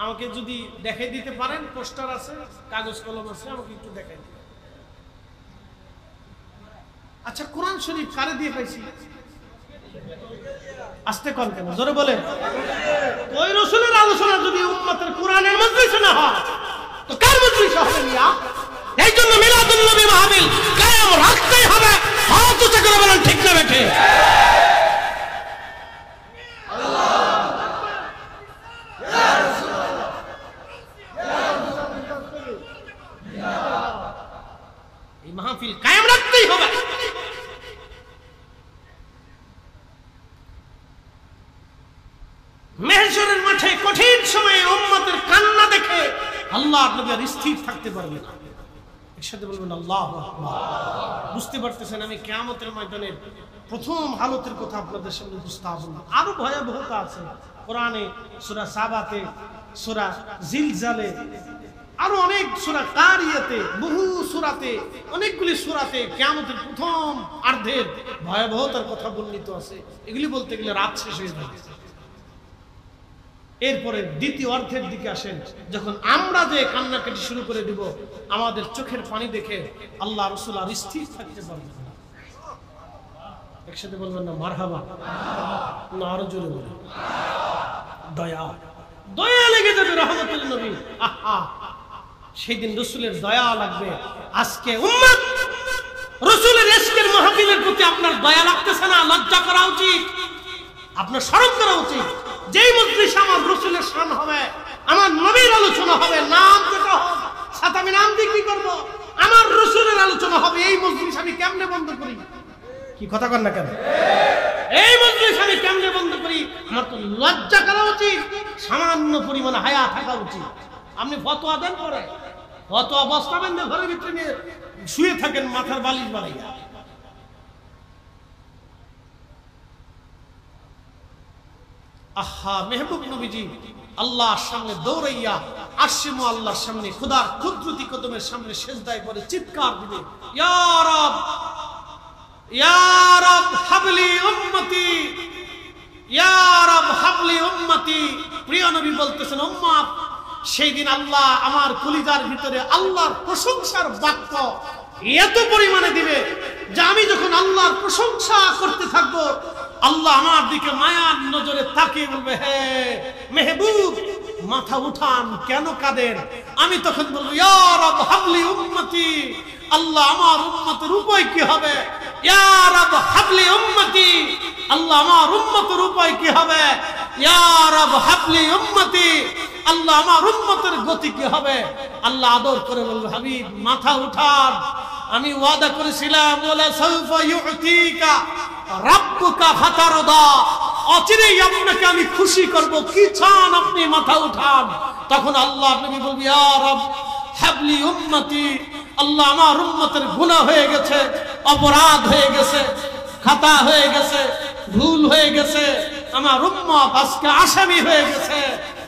আমাকে যদি দেখাই দিতে পারেন, পোস্টার আছে, কাগজ কলম আছে, আমাকে একটু দেখাই দিন। আচ্ছা, কোরআন শরীফ কারে দিয়ে পাইছি? আস্তে কোন কেন, জোরে বলেন। ওই রাসূলের আলোচনা যদি উম্মতের কোরআনের মজলিসে না হয় তো কার মজলিসে হবে মিয়া? এই জন্য মিলাদুন নবী মাহফিল কায়েম রাখতেই হবে। হাত উঁচু করে বলেন ঠিক না বেঠে? হবে। মেহশরের মাঠে কঠিন সময়ে উম্মতের কান্না দেখে আল্লাহ নবী আর স্থির থাকতে পারবে না। একসাথে বলবেন আল্লাহু আকবার। বুঝতে পারতেছেন আমি কিয়ামতের ময়দানে প্রথম হালতের কথা আপনাদের সামনে উপস্থাপন, আরো ভয়াবহতা আছে কোরআনে, সূরা সাবাতে, সূরা জিলজালে, আরো অনেক সূরা কারিয়াতে, বহু সূরাতে, অনেকগুলি সূরাতে কিয়ামতের প্রথম অর্ধের ভয়াবহতার কথা বর্ণিত আছে। এগুলি বলতে গেলে রাত শেষ হয়ে যাবে। এরপরে দ্বিতীয় অর্ধের দিকে আসেন, যখন আমরা যে কান্নাকাটি শুরু করে দিব, আমাদের চোখের পানি দেখে আল্লাহ রাসূল আর স্থির থাকতে পারবেন না। একসাথে বলবেন না মারহাবা, না আরো জোরে বলুন দয়া, দয়া লেগে যাবে রহমতুল নবী। আহা, সেদিন রাসূলের দয়া লাগবে। আজকে উম্মত রাসূলের ইশকের মাহফিলের প্রতি আপনার দয়া লাগতেছে না? লজ্জা করা উচিত, আপনার শরম করা উচিত। যেই মজলিসে আমার রাসূলের শান হবে, আমার নবীর আলোচনা হবে, নাম যেটা হোক, সাথে আমি নাম দিয়ে কি করবো, আমার রাসূলের আলোচনা হবে, এই মজলিস আমি কেমনে বন্ধ করি? কি কথা কর না কেন? এই মজলিস আমি কেমনে বন্ধ করি? আমার তো লজ্জা করা উচিত, সামান্য পরিমাণে হায়া থাকা উচিত। আপনি ফতোয়া দেন পরে, ফতোয়া বস্তাবেন না, ঘরের ভিতরে নিয়ে শুয়ে থাকেন মাথার বালিশ বানাইয়া। আহা, মেহবুব নবীজি আল্লাহর সামনে দৌড়াইয়া আরশে আল্লাহর সামনে খোদার কুদরতি কদমের সামনে সিজদায় পড়ে চিৎকার দিবে, ইয়া রব, ইয়া রব হাবলি উম্মতি, ইয়া রব হাবলি উম্মতি। প্রিয় নবী বলতেছেন, উম্মত সেই দিন আল্লাহ আমার কলিজার ভিতরে আল্লাহর প্রশংসার বাক্য এত পরিমাণে দিবে যে আমি যখন আল্লাহর প্রশংসা করতে থাকবো, আল্লাহ আমার দিকে মায়ার নজরে তাকিয়ে বলবে, হে মেহবুব মাথা উঠান, কেন কাঁদেন? আমি তখন বলবো, ইয়া রব হাবলি উম্মতি, আল্লাহ আমার উম্মতের উপায় কি হবে? ইয়া রব হাবলি উম্মতি, আল্লাহ আমার উম্মতের উপায় কি হবে? ইয়া রব হাবলি উম্মতি, আল্লাহ আমার উম্মতের গতি কি হবে? আল্লাহ আদর করে বলবে, হাবিব মাথা উঠান, আমি ওয়াদা করেছিলাম, ওয়ালা সাউফা ইউতিকা রাব্বুকা ফাতারদা, অচিরেই আপনাকে আমি খুশি করব, কি চান আপনি, মাথা উঠান। তখন আল্লাহ নবী বলবে, ইয়া রব হাবলি উম্মতি, আল্লাহ আমার উম্মতের গুনাহ হয়ে গেছে, অপরাধ হয়ে গেছে, খাতা হয়ে গেছে, ভুল হয়ে গেছে, আমার উম্মত আজকে আসামি হয়ে গেছে।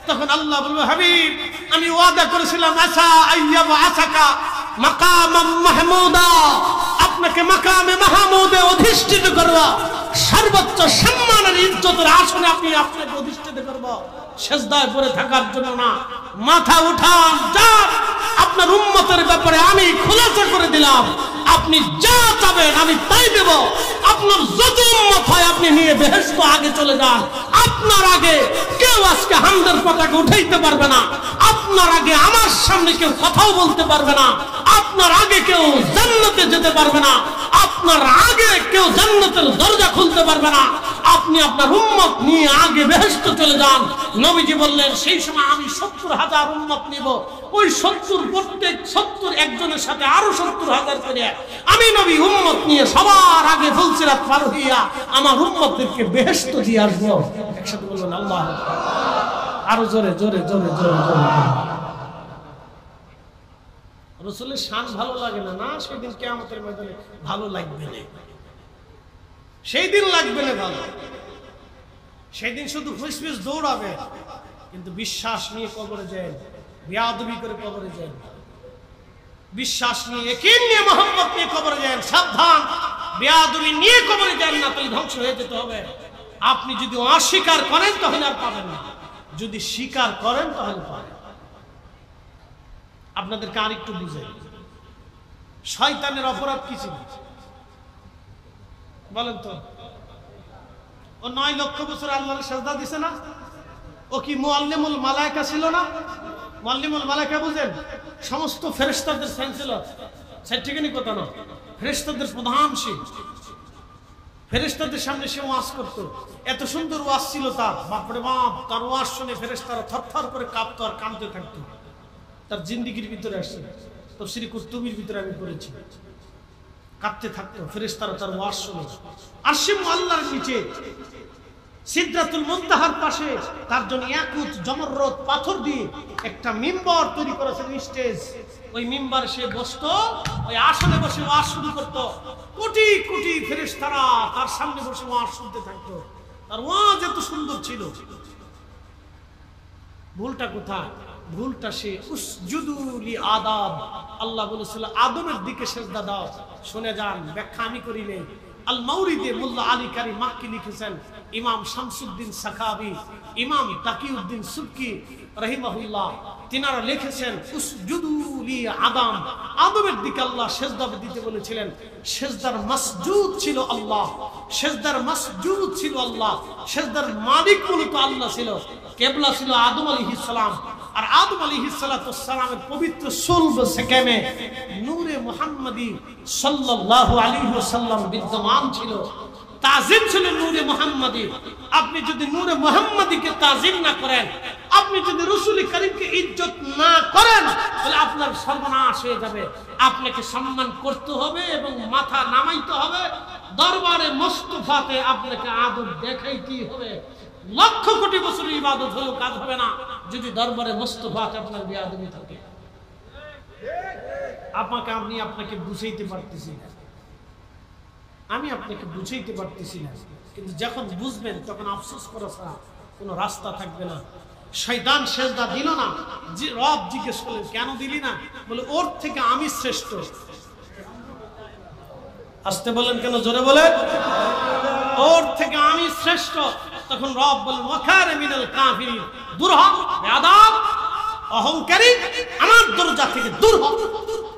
তখন আল্লাহ বলবে, হাবিব আমি ওয়াদা করেছিলাম, আসা আইয়াবা আসাকা মাকামাম মাহমুদা, আপনাকে মাকামে মাহমুদে অধিষ্ঠিত করব, সর্বোচ্চ সম্মানের ইজ্জতের আসনে আপনি আপনাকে অধিষ্ঠিত করব, সিজদায় পড়ে থাকার জন্য না। মাথা উঠান, যান, আপনার উম্মতের ব্যাপারে আমি খুলাসা করে দিলাম, আপনি যা চাবেন আমি তাই দেব। আপনার যত উম্মত হয় আপনি নিয়ে বেহেশত আগে চলে যান। আপনার আগে কেউ আজকে হামদের পতাকা উঠাইতে পারবে না, আপনার আগে আমার সামনে কেউ কথাও বলতে পারবে না, আপনার আগে কেউ জান্নাতে যেতে পারবে না, আপনার আগে কেউ জান্নাতের দরজা খুলতে পারবে না। আপনি আপনার উম্মত নিয়ে আগে বেহেশত চলে যান। নবীজি বললেন, সেই সময় আমি ৭০,০০০ উম্মত নিব, ওই ৭০ প্রত্যেক ৭০ একজনের সাথে আরো ৭০,০০০ করে আমি নবী উম্মত নিয়ে সবার আগে ফুলসিরাত পার হইয়া আমার উম্মতদেরকে বেহেশত দিয়ে আসবো। একসাথে বলবেন আল্লাহু আকবার, আরো জোরে জোরে জোরে জোরে জোরে। রাসূলের শান ভালো লাগে না? না, সেদিন কিয়ামতের ময়দানে ভালো লাগবে না, সেই দিন লাগবে না ভালো। সেই দিন শুধু ফুসফুস দৌড়াবে, কিন্তু বিশ্বাস নিয়ে কবরে যায়, বেয়াদবি করে কবরে যায়, বিশ্বাস নিয়ে ইয়াকিন নিয়ে মহব্বত নিয়ে কবরে যায়। সাবধান, বেয়াদবি নিয়ে কবরে যান না, তাহলে ধ্বংস হয়ে যেতে হবে। আপনি যদি অস্বীকার করেন তাহলে আর পাবেন না, যদি স্বীকার করেন তাহলে পাবেন। আপনাদেরকে আরেকটু বুঝাই, শয়তানের অপরাধ কি ছিল বলেন তো? ও ৯ লক্ষ বছর আল্লাহর সাজদা দিছে না? ও কি মুআল্লিমুল মালায়েকা ছিল না? মুআল্লিমুল মালায়েকা বুঝেন, সমস্ত ফেরেশতাদের চ্যান্সেলর, সে ঠিকই কথা না, ফেরেশতাদের প্রধান সে, ফেরেশতাদের সামনে সে ওয়াজ করত। এত সুন্দর ওয়াজ ছিল তার, বাপরে বাপ, তার ওয়াজ শুনে ফেরেশতারা থরথর করে কাঁপতো আর কাঁপতে থাকতো। তার জিন্দেগির ভিতরে আসছে, তাফসীরে কুরতুবীর ভিতরে আমি পড়েছি। কাঁদতে থাকতো, ফেরেশতারা তার ওয়াজ শুনে। আরশে মুআল্লার নিচে সিদরাতুল মুনতাহার পাশে তার জন্য ইয়াকুত জমররত পাথর দিয়ে একটা মিম্বর তৈরি করেছেন, স্টেজ। ওই মিম্বরে সে বসতো, ওই আসনে বসে ওয়াজ শুরু করতো। কোটি কোটি ফেরেশতারা তার সামনে বসে ওয়াজ শুনতে থাকতো। তার ওয়াজ এত সুন্দর ছিল। ভুলটা কোথায়? ভুলটা সে উসজুদু লি আদম, আল্লাহ বলেছিল আদমের দিকে সিজদা দাও। শুনে যান, ব্যাখ্যা আমি করি নেই। আল মাউরিদে মোল্লা আলী কারি মাক্কি লিখেছেন, ইমাম শামসুদ্দিন সাখাবি, ইমাম তাকিউদ্দিন সুবকি রাহিমাহুল্লাহ, তিনারা লিখেছেন উসজুদু লি আদম, আদমের দিকে আল্লাহ সিজদা দিতে বলেছিলেন। সিজদার মাসজুদ ছিল আল্লাহ, সিজদার মাসজুদ ছিল আল্লাহ, সিজদার মালিক মূলত আল্লাহ ছিল। কিবলা ছিল আদম আলাইহিস সালাম, আর আদম আলাইহিস সালাতুস সালামের পবিত্র সুলব সেকেমে নূরে মুহাম্মাদি সাল্লাল্লাহু আলাইহি ওয়াসাল্লাম বিদ্যমান ছিল। তাজিম ছিল নূরে মুহাম্মাদি। আপনি যদি নূরে মুহাম্মাদিকে তাজিম না করেন, আপনি যদি রাসূল কারীমকে ইজ্জত না করেন, তাহলে আপনার সর্বনাশ হয়ে যাবে। আপনাকে সম্মান করতে হবে এবং মাথা নামাইতে হবে। দরবারে মুস্তাফাতে আপনাকে আদব দেখাইতেই হবে। লক্ষ কোটি বছরের ইবাদত হলেও কাজ হবে না যদি দরবারে মুস্তাফাতে আপনার বেয়াদবি থাকে। আপনাকে বুঝাইতে পারতেছি না, আমি আপনাকে বুঝাইতে পারতেছি না, কিন্তু যখন বুঝবেন তখন আফসোস করা ছাড়া কোনো রাস্তা থাকবে না। শয়তান সেজদা দিল না, যে রব জিজ্ঞেস করলেন কেন দিলি না? বলে ওর থেকে আমি শ্রেষ্ঠ। আসতে বলেন কেন, জোরে বলেন। ওর থেকে আমি শ্রেষ্ঠ। তখন রব বলেন ওয়াকারে মিনাল কাফিরিন, দূর হ বেয়াদব অহংকারী, আমার দরজা থেকে দূর হ।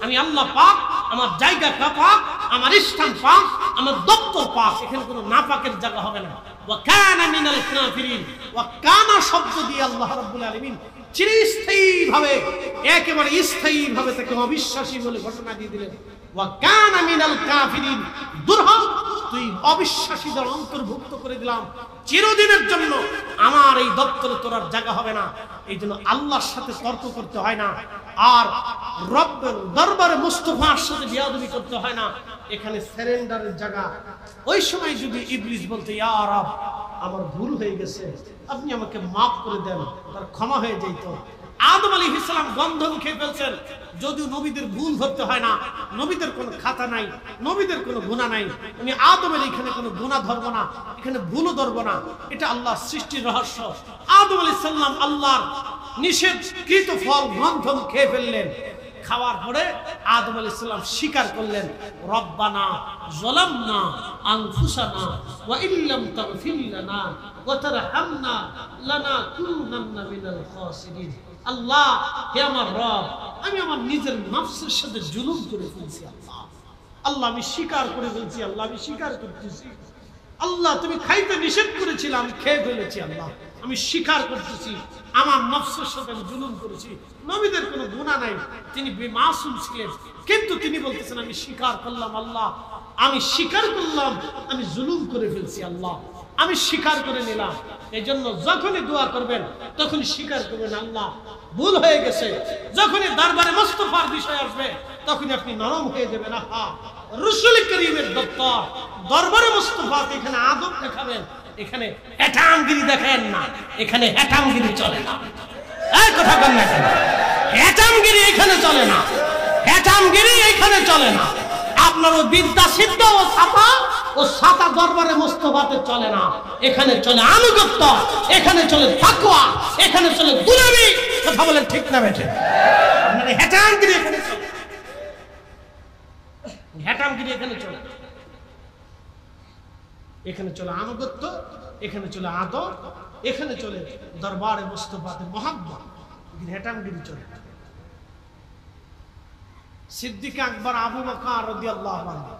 আমি আল্লাহ পাক, আমার জায়গা পাক, আমার স্থান পাক, আমার দপ্তর পাক, এখানে কোনো নাপাকের জায়গা হবে না। ওয়াকানা মিনাল কাফিরিন, ওয়াকানা শব্দ দিয়ে আল্লাহ রাব্বুল আলামিন চিরস্থায়ীভাবে, একেবারে স্থায়ীভাবে তাকে অবিশ্বাসী বলে ঘোষণা দিয়ে দিলেন। ওয়াকানা মিনাল কাফিরিন, দূর হ, তুই অবিশ্বাসীদের অন্তর্ভুক্ত করে দিলাম। চিরদিনের জন্য আমার এই দপ্তরে তোর আর জায়গা হবে না। এই জন্য আল্লাহর সাথে তর্ক করতে হয় না, আর রব্বের দরবারে মুস্তাফার সাথে বিয়াদবি করতে হয় না। এখানে সারেন্ডারের জায়গা। ওই সময় যদি ইবলিস বলতে ইয়া রব আমার ভুল হয়ে গেছে, আপনি আমাকে মাফ করে দেন, তার ক্ষমা হয়ে যেত। আদম আলাইহিস সালাম গন্ধম খেয়ে ফেলছেন, যদিও নবীদের ভুল ধরতে হয় না, নবীদের কোনো খাতা নাই, নবীদের কোনো গুনাহ নাই। আমি আদমের এখানে কোনো গুনাহ ধরবো না, এখানে ভুলও ধরবো না। এটা আল্লাহর সৃষ্টির রহস্য। আদম আলাইহিস সালাম আল্লাহর নিষেধকৃত ফল গন্ধম খেয়ে ফেললেন। খাওয়ার পরে আদম আলাইহিস সালাম স্বীকার করলেন, রব্বানা যালামনা আনফুসানা ওয়া ইল্লাম তাগফির লানা ওয়া তারহামনা লানাকুনান্না মিনাল খাসিরিন। আল্লাহ, হে আমার রব, আমি আমার নিজের নফসের সাথে জুলুম করে ফেলছি। আল্লাহ, আল্লাহ আমি স্বীকার করে ফেলছি। আল্লাহ আমি স্বীকার করতেছি। আল্লাহ তুমি খাইতে নিষেধ করেছিলে, আমি খেয়ে ফেলেছি। আল্লাহ আমি স্বীকার করতেছি, আমার নফসের সাথে আমি জুলুম করেছি। নবীদের কোনো গুনাহ নাই, তিনি বেমাসুম ছিলেন, কিন্তু তিনি বলতেছেন আমি স্বীকার করলাম। আল্লাহ আমি স্বীকার করলাম, আমি জুলুম করে ফেলছি। আল্লাহ আমি স্বীকার করে নিলাম। এই জন্য যখনই দোয়া করবেন তখনই স্বীকার করবেন আল্লাহ ভুল হয়ে গেছে। যখনই দরবারে মুস্তাফার বিষয় আসবে তখনই আপনি নরম হয়ে যাবেন। রাসূল করিমের দপ্তর দরবারে মুস্তাফাকে এখানে আদব দেখাবেন, এখানে হেটামগিরি দেখেন না, এখানে হেটামগিরি চলে না। এই কথা বলেন না কেন? হেটামগিরি এখানে চলে না, হেটামগিরি এখানে চলে না। আপনার ওই বিদ্যা সিদ্ধ ও ছাতা দরবারে মুস্তাফাতে চলে না। এখানে চলে আনুগত্য, এখানে চলে তাকওয়া, এখানে চলে গোলামি। কথা বলেন ঠিক না বেঠে? আপনার হেটামগিরি এখানে চলে, হেটামগিরি এখানে চলে। এখানে চলে আনুগত্য, এখানে চলে আদব, এখানে চলে দরবারে মুস্তাফাতে মহব্বত, হেটামগিরি চলে। সিদ্দিক আকবর আবু বকর রাদিয়াল্লাহু আনহু,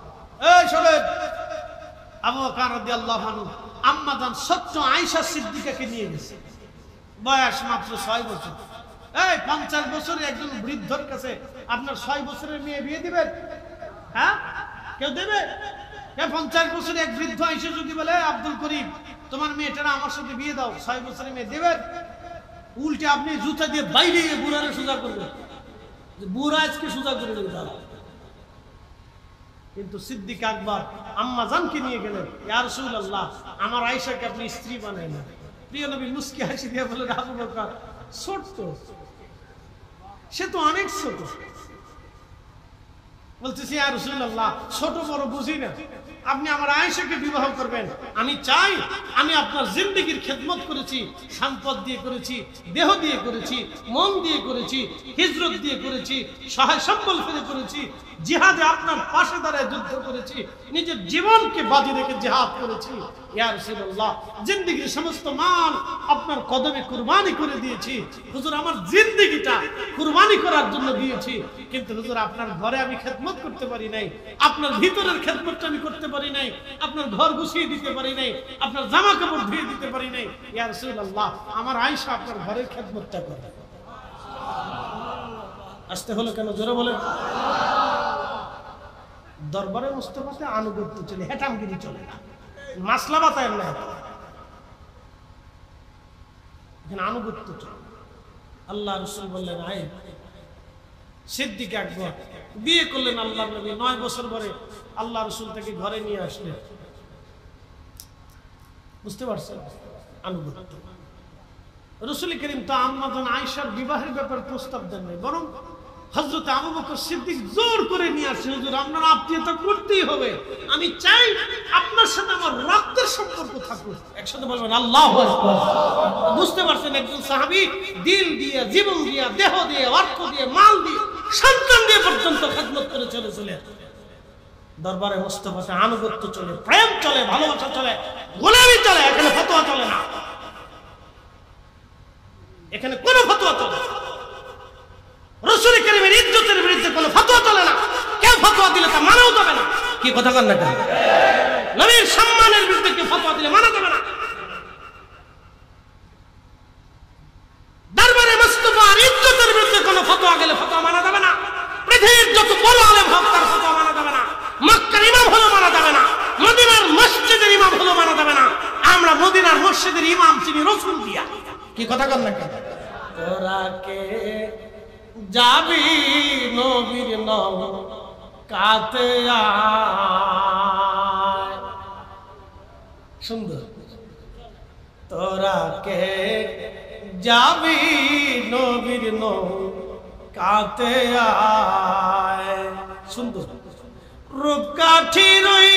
এই শুনেন, আবু বকর রাদিয়াল্লাহু আনহু আম্মা জান ছোট্ট আয়েশা সিদ্দিকাকে নিয়ে গেছে, বয়স মাত্র 6 বছর। এই 50 বছরের একজন বৃদ্ধর কাছে আপনার 6 বছরের মেয়ে বিয়ে দিবেন? হ্যাঁ, কেউ দেবে? 50 বছরের এক বৃদ্ধ আয়েশা যদি বলে আব্দুল করিম তোমার মেয়েটা আমার সাথে বিয়ে দাও, 6 বছরের মেয়ে দেবেন? উল্টে আপনি জুতা দিয়ে বাইরে গিয়ে বুড়ারে সোজা করবেন, বুড়া আজকে সোজা করে দেবে। কিন্তু সিদ্দিক আকবর আম্মা জানকে নিয়ে গেলেন, ইয়া রাসূলুল্লাহ আমার আয়েশাকে আপনি স্ত্রী বানায় না। প্রিয় নবী মুস্কি হাসি দিয়ে বললেন, আবু বকর ছোট, সে তো অনেক ছোট। বলতেছি ইয়া রাসূলুল্লাহ ছোট বড় বুঝি না, আপনি আমার আয়েশাকে বিবাহ করবেন। আমি চাই, আমি আপনার জিন্দেগীর খেদমত করেছি, সম্পদ দিয়ে করেছি, দেহ দিয়ে করেছি, মন দিয়ে করেছি, হিজরত দিয়ে করেছি, সহায় সম্বল ফেলে করেছি, জিহাদে আপনার পাশে দাঁড়ায় যুদ্ধ করেছি, নিজের জীবনকে বাজি রেখে জিহাদ করেছি। ইয়া রাসূলুল্লাহ জিন্দেগীর সমস্ত মান আপনার কদমে কুরবানি করে দিয়েছি। হুজুর আমার জিন্দেগিটা কুরবানি করার জন্য দিয়েছি, কিন্তু হুজুর আপনার ঘরে আমি খেদমত করতে পারি নাই, আপনার ভিতরের খেদমতটা আমি করতে পারি নাই, আপনার ঘর গুছিয়ে দিতে পারি নাই, আপনার জামা কাপড় ধুয়ে দিতে পারি নাই। ইয়া রাসূলুল্লাহ আমার আয়েশা আপনার ঘরের খেদমতটা করে। আসতে হলো কেন, জোরে বলেন। দরবারে মুস্তাফাতে আনুগত্য চলে, হেটামগিরি চলে না, মাসলা বাতায় না, এখানে আনুগত্য চলে। আল্লাহ রাসূল বললেন আয়। সিদ্দিক আকবর বিয়ে করলেন আল্লাহর নবী, 9 বছর পরে আল্লাহ রাসূল তাকে ঘরে নিয়ে আসলেন। বুঝতে পারছেন আনুগত্য। রাসূল করিম তো আম্মা জান আয়েশার বিবাহের ব্যাপারে প্রস্তাব দেন নাই, বরং হযরত আবু বকর সিদ্দিক জোর করে নিয়ে আসেন, হুজুর আপনার আত্মীয়তা করতেই হবে, আমি চাই আপনার সাথে আমার রক্তের সম্পর্ক থাকুক। একসাথে বলবেন আল্লাহু আকবার। বুঝতে পারছেন একজন সাহাবী দিল দিয়ে, জীবন দিয়ে, দেহ দিয়ে, অর্থ দিয়ে, মাল দিয়ে, সন্তান দিয়ে পর্যন্ত খেদমত করে চলে দরবারে মুস্তাফাতে আনুগত্য চলে, প্রেম চলে, ভালোবাসা চলে, গোলামি চলে। এখানে ফতোয়া চলে না, এখানে কোনো ফতোয়া চলে না। রাসূল কারীমের ইজ্জতের বিরুদ্ধে কোনো ফতোয়া চলে না, কেউ ফতোয়া দিলে তা মানাও যাবে না। কি কথা কন না কেন? নবীর সম্মানের বিরুদ্ধে কেউ ফতোয়া দিলে মানা যাবে না। দরবারে মুস্তাফার ইজ্জতের বিরুদ্ধে কোনো ফতোয়া গেলে ফতোয়া মানা যাবে না। পৃথিবীর যত বড় আলেম হোক তার ফতোয়া মানা যাবে না। মক্কার ইমাম হলো মানা যাবে না, মদিনার মসজিদের ইমাম হলো মানা যাবে না। আমরা মদিনার মসজিদের ইমাম চিনি রাসূল দিয়া। কি কথা কন না কেন? তোরা কে যাবি নবীর নব কাতে আয়। সুন্দর। তোরা কে যাবি নবীর নব কাতে আয়। সুন্দর। রূপকাঠির ওই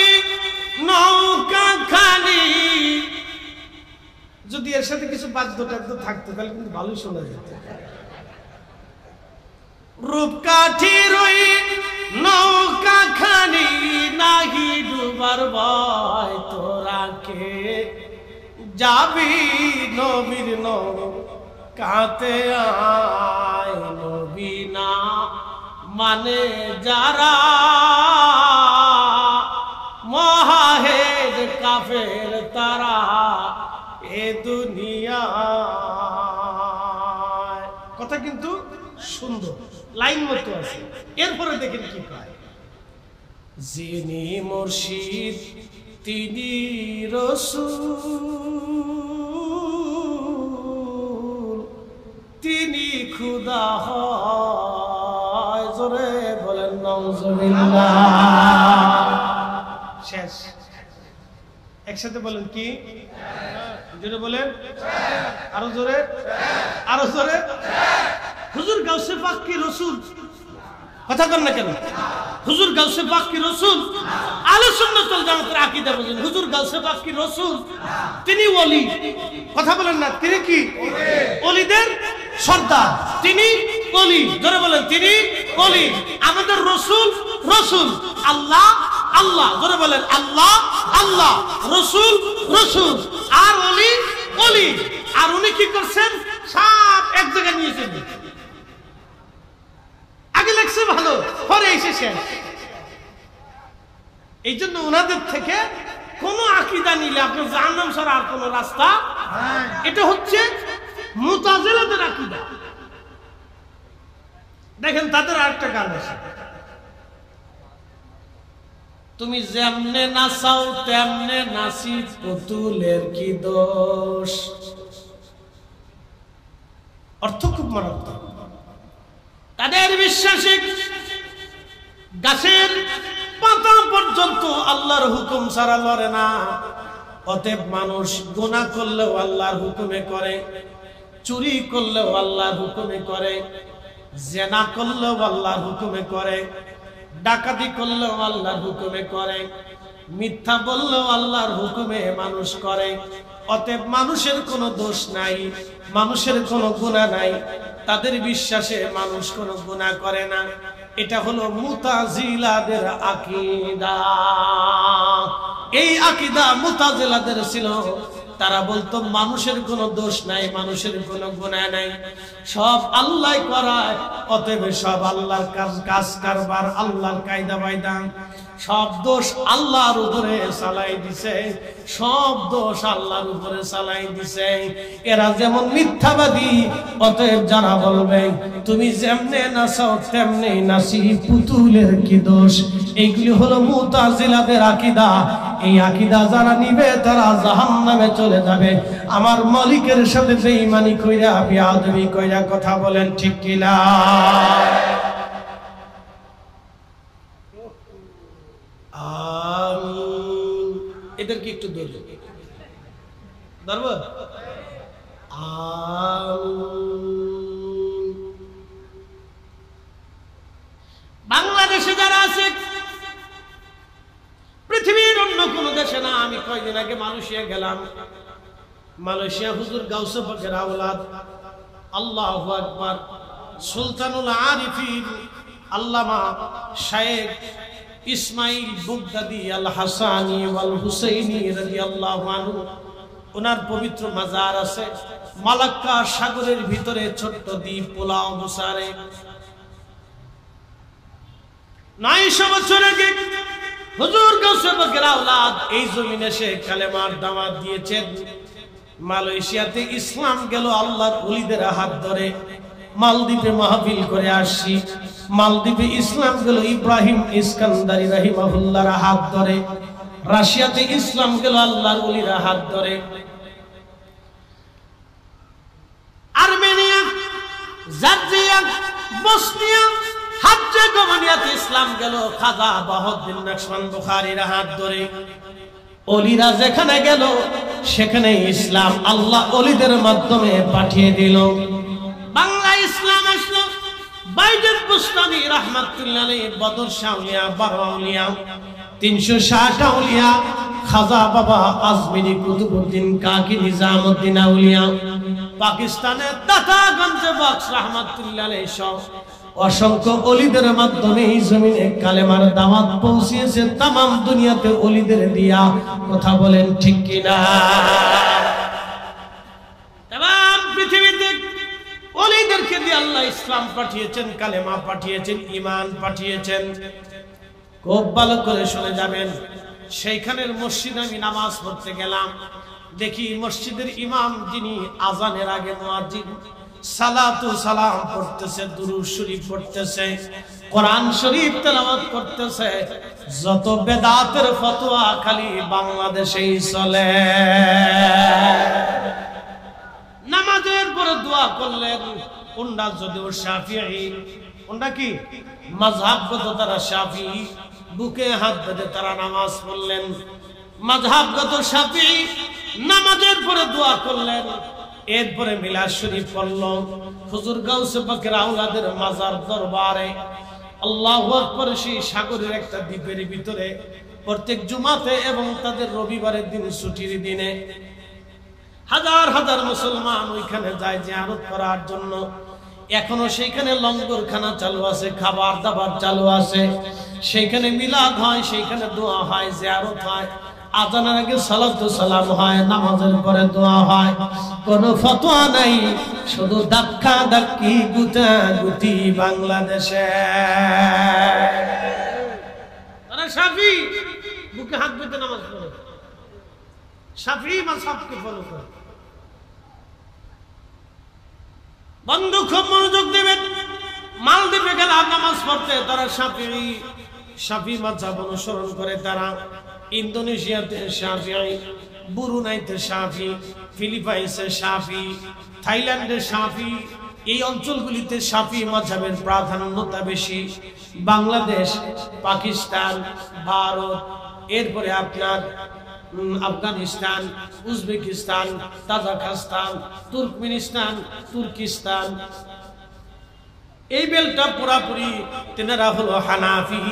নৌকা খালি, যদি এর সাথে কিছু বাদ্য টাদ্য থাকতো তাহলে কিন্তু ভালোই শোনা যেত। রূপকাঠির ওই নৌকা খানি নাহি ডুবার ভয়, তোরা কে যাবি নবীর নৌকাতে আয়। নবী না মানে যারা মহাহেদ কাফের তারা এ দুনিয়া। কথা কিন্তু সুন্দর, লাইন মতো আছে। এরপরে দেখেন কি কয়, যিনি মুর্শিদ তিনি রাসূল, তিনি খুদা হয়। জোরে বলেন নাউজুবিল্লাহ। শেষ। একসাথে বলেন কি? জোরে বলেন, আরো জোরে, আরো জোরে। হুজুর গাউসে পাক কি রাসূল? কথা কন না কেন? হুজুর গাউসে পাক কি রাসূল? আহলে সুন্নাত ওয়াল জামাতের আকীদা বুঝুন, হুজুর গাউসে পাক কি রাসূল? তিনি ওলি। কথা বলেন না, তিনি কি? ওলিদের সর্দার, তিনি ওলি। জোরে বলেন, তিনি ওলি। আমাদের রাসূল রাসূল, আল্লাহ আল্লাহ। জোরে বলেন, আল্লাহ আল্লাহ, রাসূল রাসূল, আর ওলি ওলি। আর উনি কি করছেন? সব এক জায়গায় নিয়েছেন। আগে লেখছে ভালো, পরে এসে শেষ। এই জন্য ওনাদের থেকে কোন আকীদা নিলে আপনার জাহান্নাম ছাড়া আর কোন রাস্তা। এটা হচ্ছে মুতাজিলাদের আকীদা। দেখেন তাদের আরেকটা গান আছে, তুমি যেমনে নাচাও তেমনে নাচি, পুতুলের কি দোষ। অর্থ খুব মারাত্মক। তাদের বিশ্বাসে গাছের পাতা পর্যন্ত আল্লাহর হুকুম ছাড়া লড়ে না। অতএব মানুষ গুনাহ করলেও আল্লাহর হুকুমে করে, চুরি করলেও আল্লাহর হুকুমে করে, জেনা করলেও আল্লাহর হুকুমে করে, ডাকাতি করলেও আল্লাহর হুকুমে করে, মিথ্যা বললেও আল্লাহর হুকুমে মানুষ করে। অতএব মানুষের কোনো দোষ নাই, মানুষের কোনো গুনাহ নাই, তাদের বিশ্বাসে মানুষ কোনো গুনাহ করে না। এটা হলো মুতাজিলাদের আকীদা। এই আকীদা মুতাজিলাদের ছিল। তারা বলতো মানুষের কোনো দোষ নাই, মানুষের কোনো গুনাহ নাই, সব আল্লাহ করায়। অতএব সব আল্লাহর কাজ কারবার, আল্লাহর কায়দা বায়দা, সব দোষ আল্লাহর উপরে চালাই দিছে, সব দোষ আল্লাহর উপরে চালাই দিছে। এরা যেমন মিথ্যাবাদী, অতএব যারা বলবে তুমি যেমনে নাচাও তেমনি নাচি, পুতুলের কি দোষ, এইগুলি হলো মুতাজিলাদের আকীদা। এই আকীদা যারা নিবে তারা জাহান্নামে চলে যাবে। আমার মালিকের সাথে বেঈমানি কইরা, বিয়াদবি কইরা কথা বলেন ঠিক কিনা? আমিন। এদেরকে একটু ধরবো, আমিন। বাংলাদেশে যারা আছে, পৃথিবীর অন্য কোন দেশে না। আমি কয়েকদিন আগে মালয়েশিয়া গেলাম। মালয়েশিয়া হুজুর গাউসে পাকের আওলাদ, আল্লাহু আকবার, সুলতানুল আরিফিন আল্লামা শায়েখ ইসমাইল বুগদাদি আল হাসানি ওয়াল হুসাইনি রাদিয়াল্লাহু আনহু, ওনার পবিত্র মাজার আছে মালাক্কা সাগরের ভিতরে, ছোট্ট দ্বীপ পোলাও মুসারে। 900 বছর আগে হুজুর গাউসে পাকের আওলাদ এই জমিনে সে কালেমার দাওয়াত দিয়েছেন। মালয়েশিয়াতে ইসলাম গেল আল্লাহর ওলিদের হাত ধরে। মালদ্বীপে মাহফিল করে আসছি, মালদ্বীপে ইসলাম গেল ইব্রাহিম ইস্কান্দারি রাহিমাহুল্লাহর হাত ধরে। রাশিয়াতে ইসলাম গেল আল্লাহর ওলির হাত ধরে। আর্মেনিয়া, জর্জিয়া, বসনিয়া, হার্জেগোভিনাতে ইসলাম গেল খাজা বাহাউদ্দিন নকশবন্দ বুখারীর হাত ধরে। ওলিরা যেখানে গেল সেখানে ইসলাম আল্লাহ ওলিদের মাধ্যমে পাঠিয়ে দিল। বাংলা ইসলাম আসলো বাইজুল বুস্তামি রাহমাতুল্লাহ আলাইহি, বদর শাউলিয়া, 12 আউলিয়া, 360 আউলিয়া, খাজা বাবা আজমিরি, কুতুবউদ্দিন কাকি, নিজামউদ্দিন আউলিয়া, পাকিস্তানের দাতাগঞ্জে বক্স রাহমাতুল্লাহ আলাইহি সহ অসংখ্য ওলিদের মাধ্যমে এই জমিনে কালেমার দাওয়াত পৌঁছিয়েছে। তামাম দুনিয়াতে ওলিদের দিয়া, কথা বলেন ঠিক কিনা? তাম পৃথিবীতে ওলিদেরকে দিয়ে আল্লাহ ইসলাম পাঠিয়েছেন, কালেমা পাঠিয়েছেন, ঈমান পাঠিয়েছেন। খুব ভালো করে শুনে যাবেন। সেইখানের মসজিদে আমি নামাজ পড়তে গেলাম, দেখি মসজিদের ইমাম যিনি আজানের আগে মুয়াজ্জিন সালাতু সালাম পড়তেছে, দুরূদ শরীফ পড়তেছে, কোরআন শরীফ তেলাওয়াত করতেছে। যত বেদাতের ফতোয়া খালি বাংলাদেশেই চলে। নামাজের পরে দোয়া করলেন, ওনরা যদিও শাফিঈ, ওনরা কি মাযহাবগত, তারা শাফিঈ, বুকে হাত বেঁধে তারা নামাজ পড়লেন। মাযহাবগত শাফিঈ নামাজের পরে দোয়া করলেন, এরপরে মিলাদ শরীফ পড়ল। হুজুর গাউসে পাকের আওলাদের মাজার দরবারে, আল্লাহু আকবার, সেই সাগরের একটা দ্বীপের ভিতরে প্রত্যেক জুমাতে এবং তাদের রবিবারের দিন, ছুটির দিনে হাজার হাজার মুসলমান ওইখানে যায় জিয়ারত করার জন্য। এখনো সেইখানে লঙ্গরখানা চালু আছে, খাবার দাবার চালু আছে, সেইখানে মিলাদ হয়, সেইখানে দোয়া হয়, জিয়ারত হয়, আজানের আগে সালাতু সালাম হয়, নামাজের পরে দোয়া হয়। কোনো ফতোয়া নাই, শুধু ধাক্কা ধাক্কি, গুতাগুতি বাংলাদেশে। তারা শাফি, বুকে হাত বেঁধে নামাজ পড়ে, শাফি মাযহাবকে ফলো করে। বন্ধু খুব মনোযোগ দেবেন। মালদ্বীপে গেলাম নামাজ পড়তে, তারা শাফি মাযহাব অনুসরণ করে। তারা ইন্দোনেশিয়াতে শাফিঈ, ব্রুনাইতে শাফি, ফিলিপাইন্সে শাফি, থাইল্যান্ডে শাফি, এই অঞ্চলগুলিতে শাফি মাযহাবের প্রাধান্যতা বেশি। বাংলাদেশ, পাকিস্তান, ভারত, এরপরে আপনার Afghanistan, Uzbekistan, Tajikistan, Turkmenistan, Turkestan, এই বেলটা পুরাপুরি তেনারা হলো হানাফি।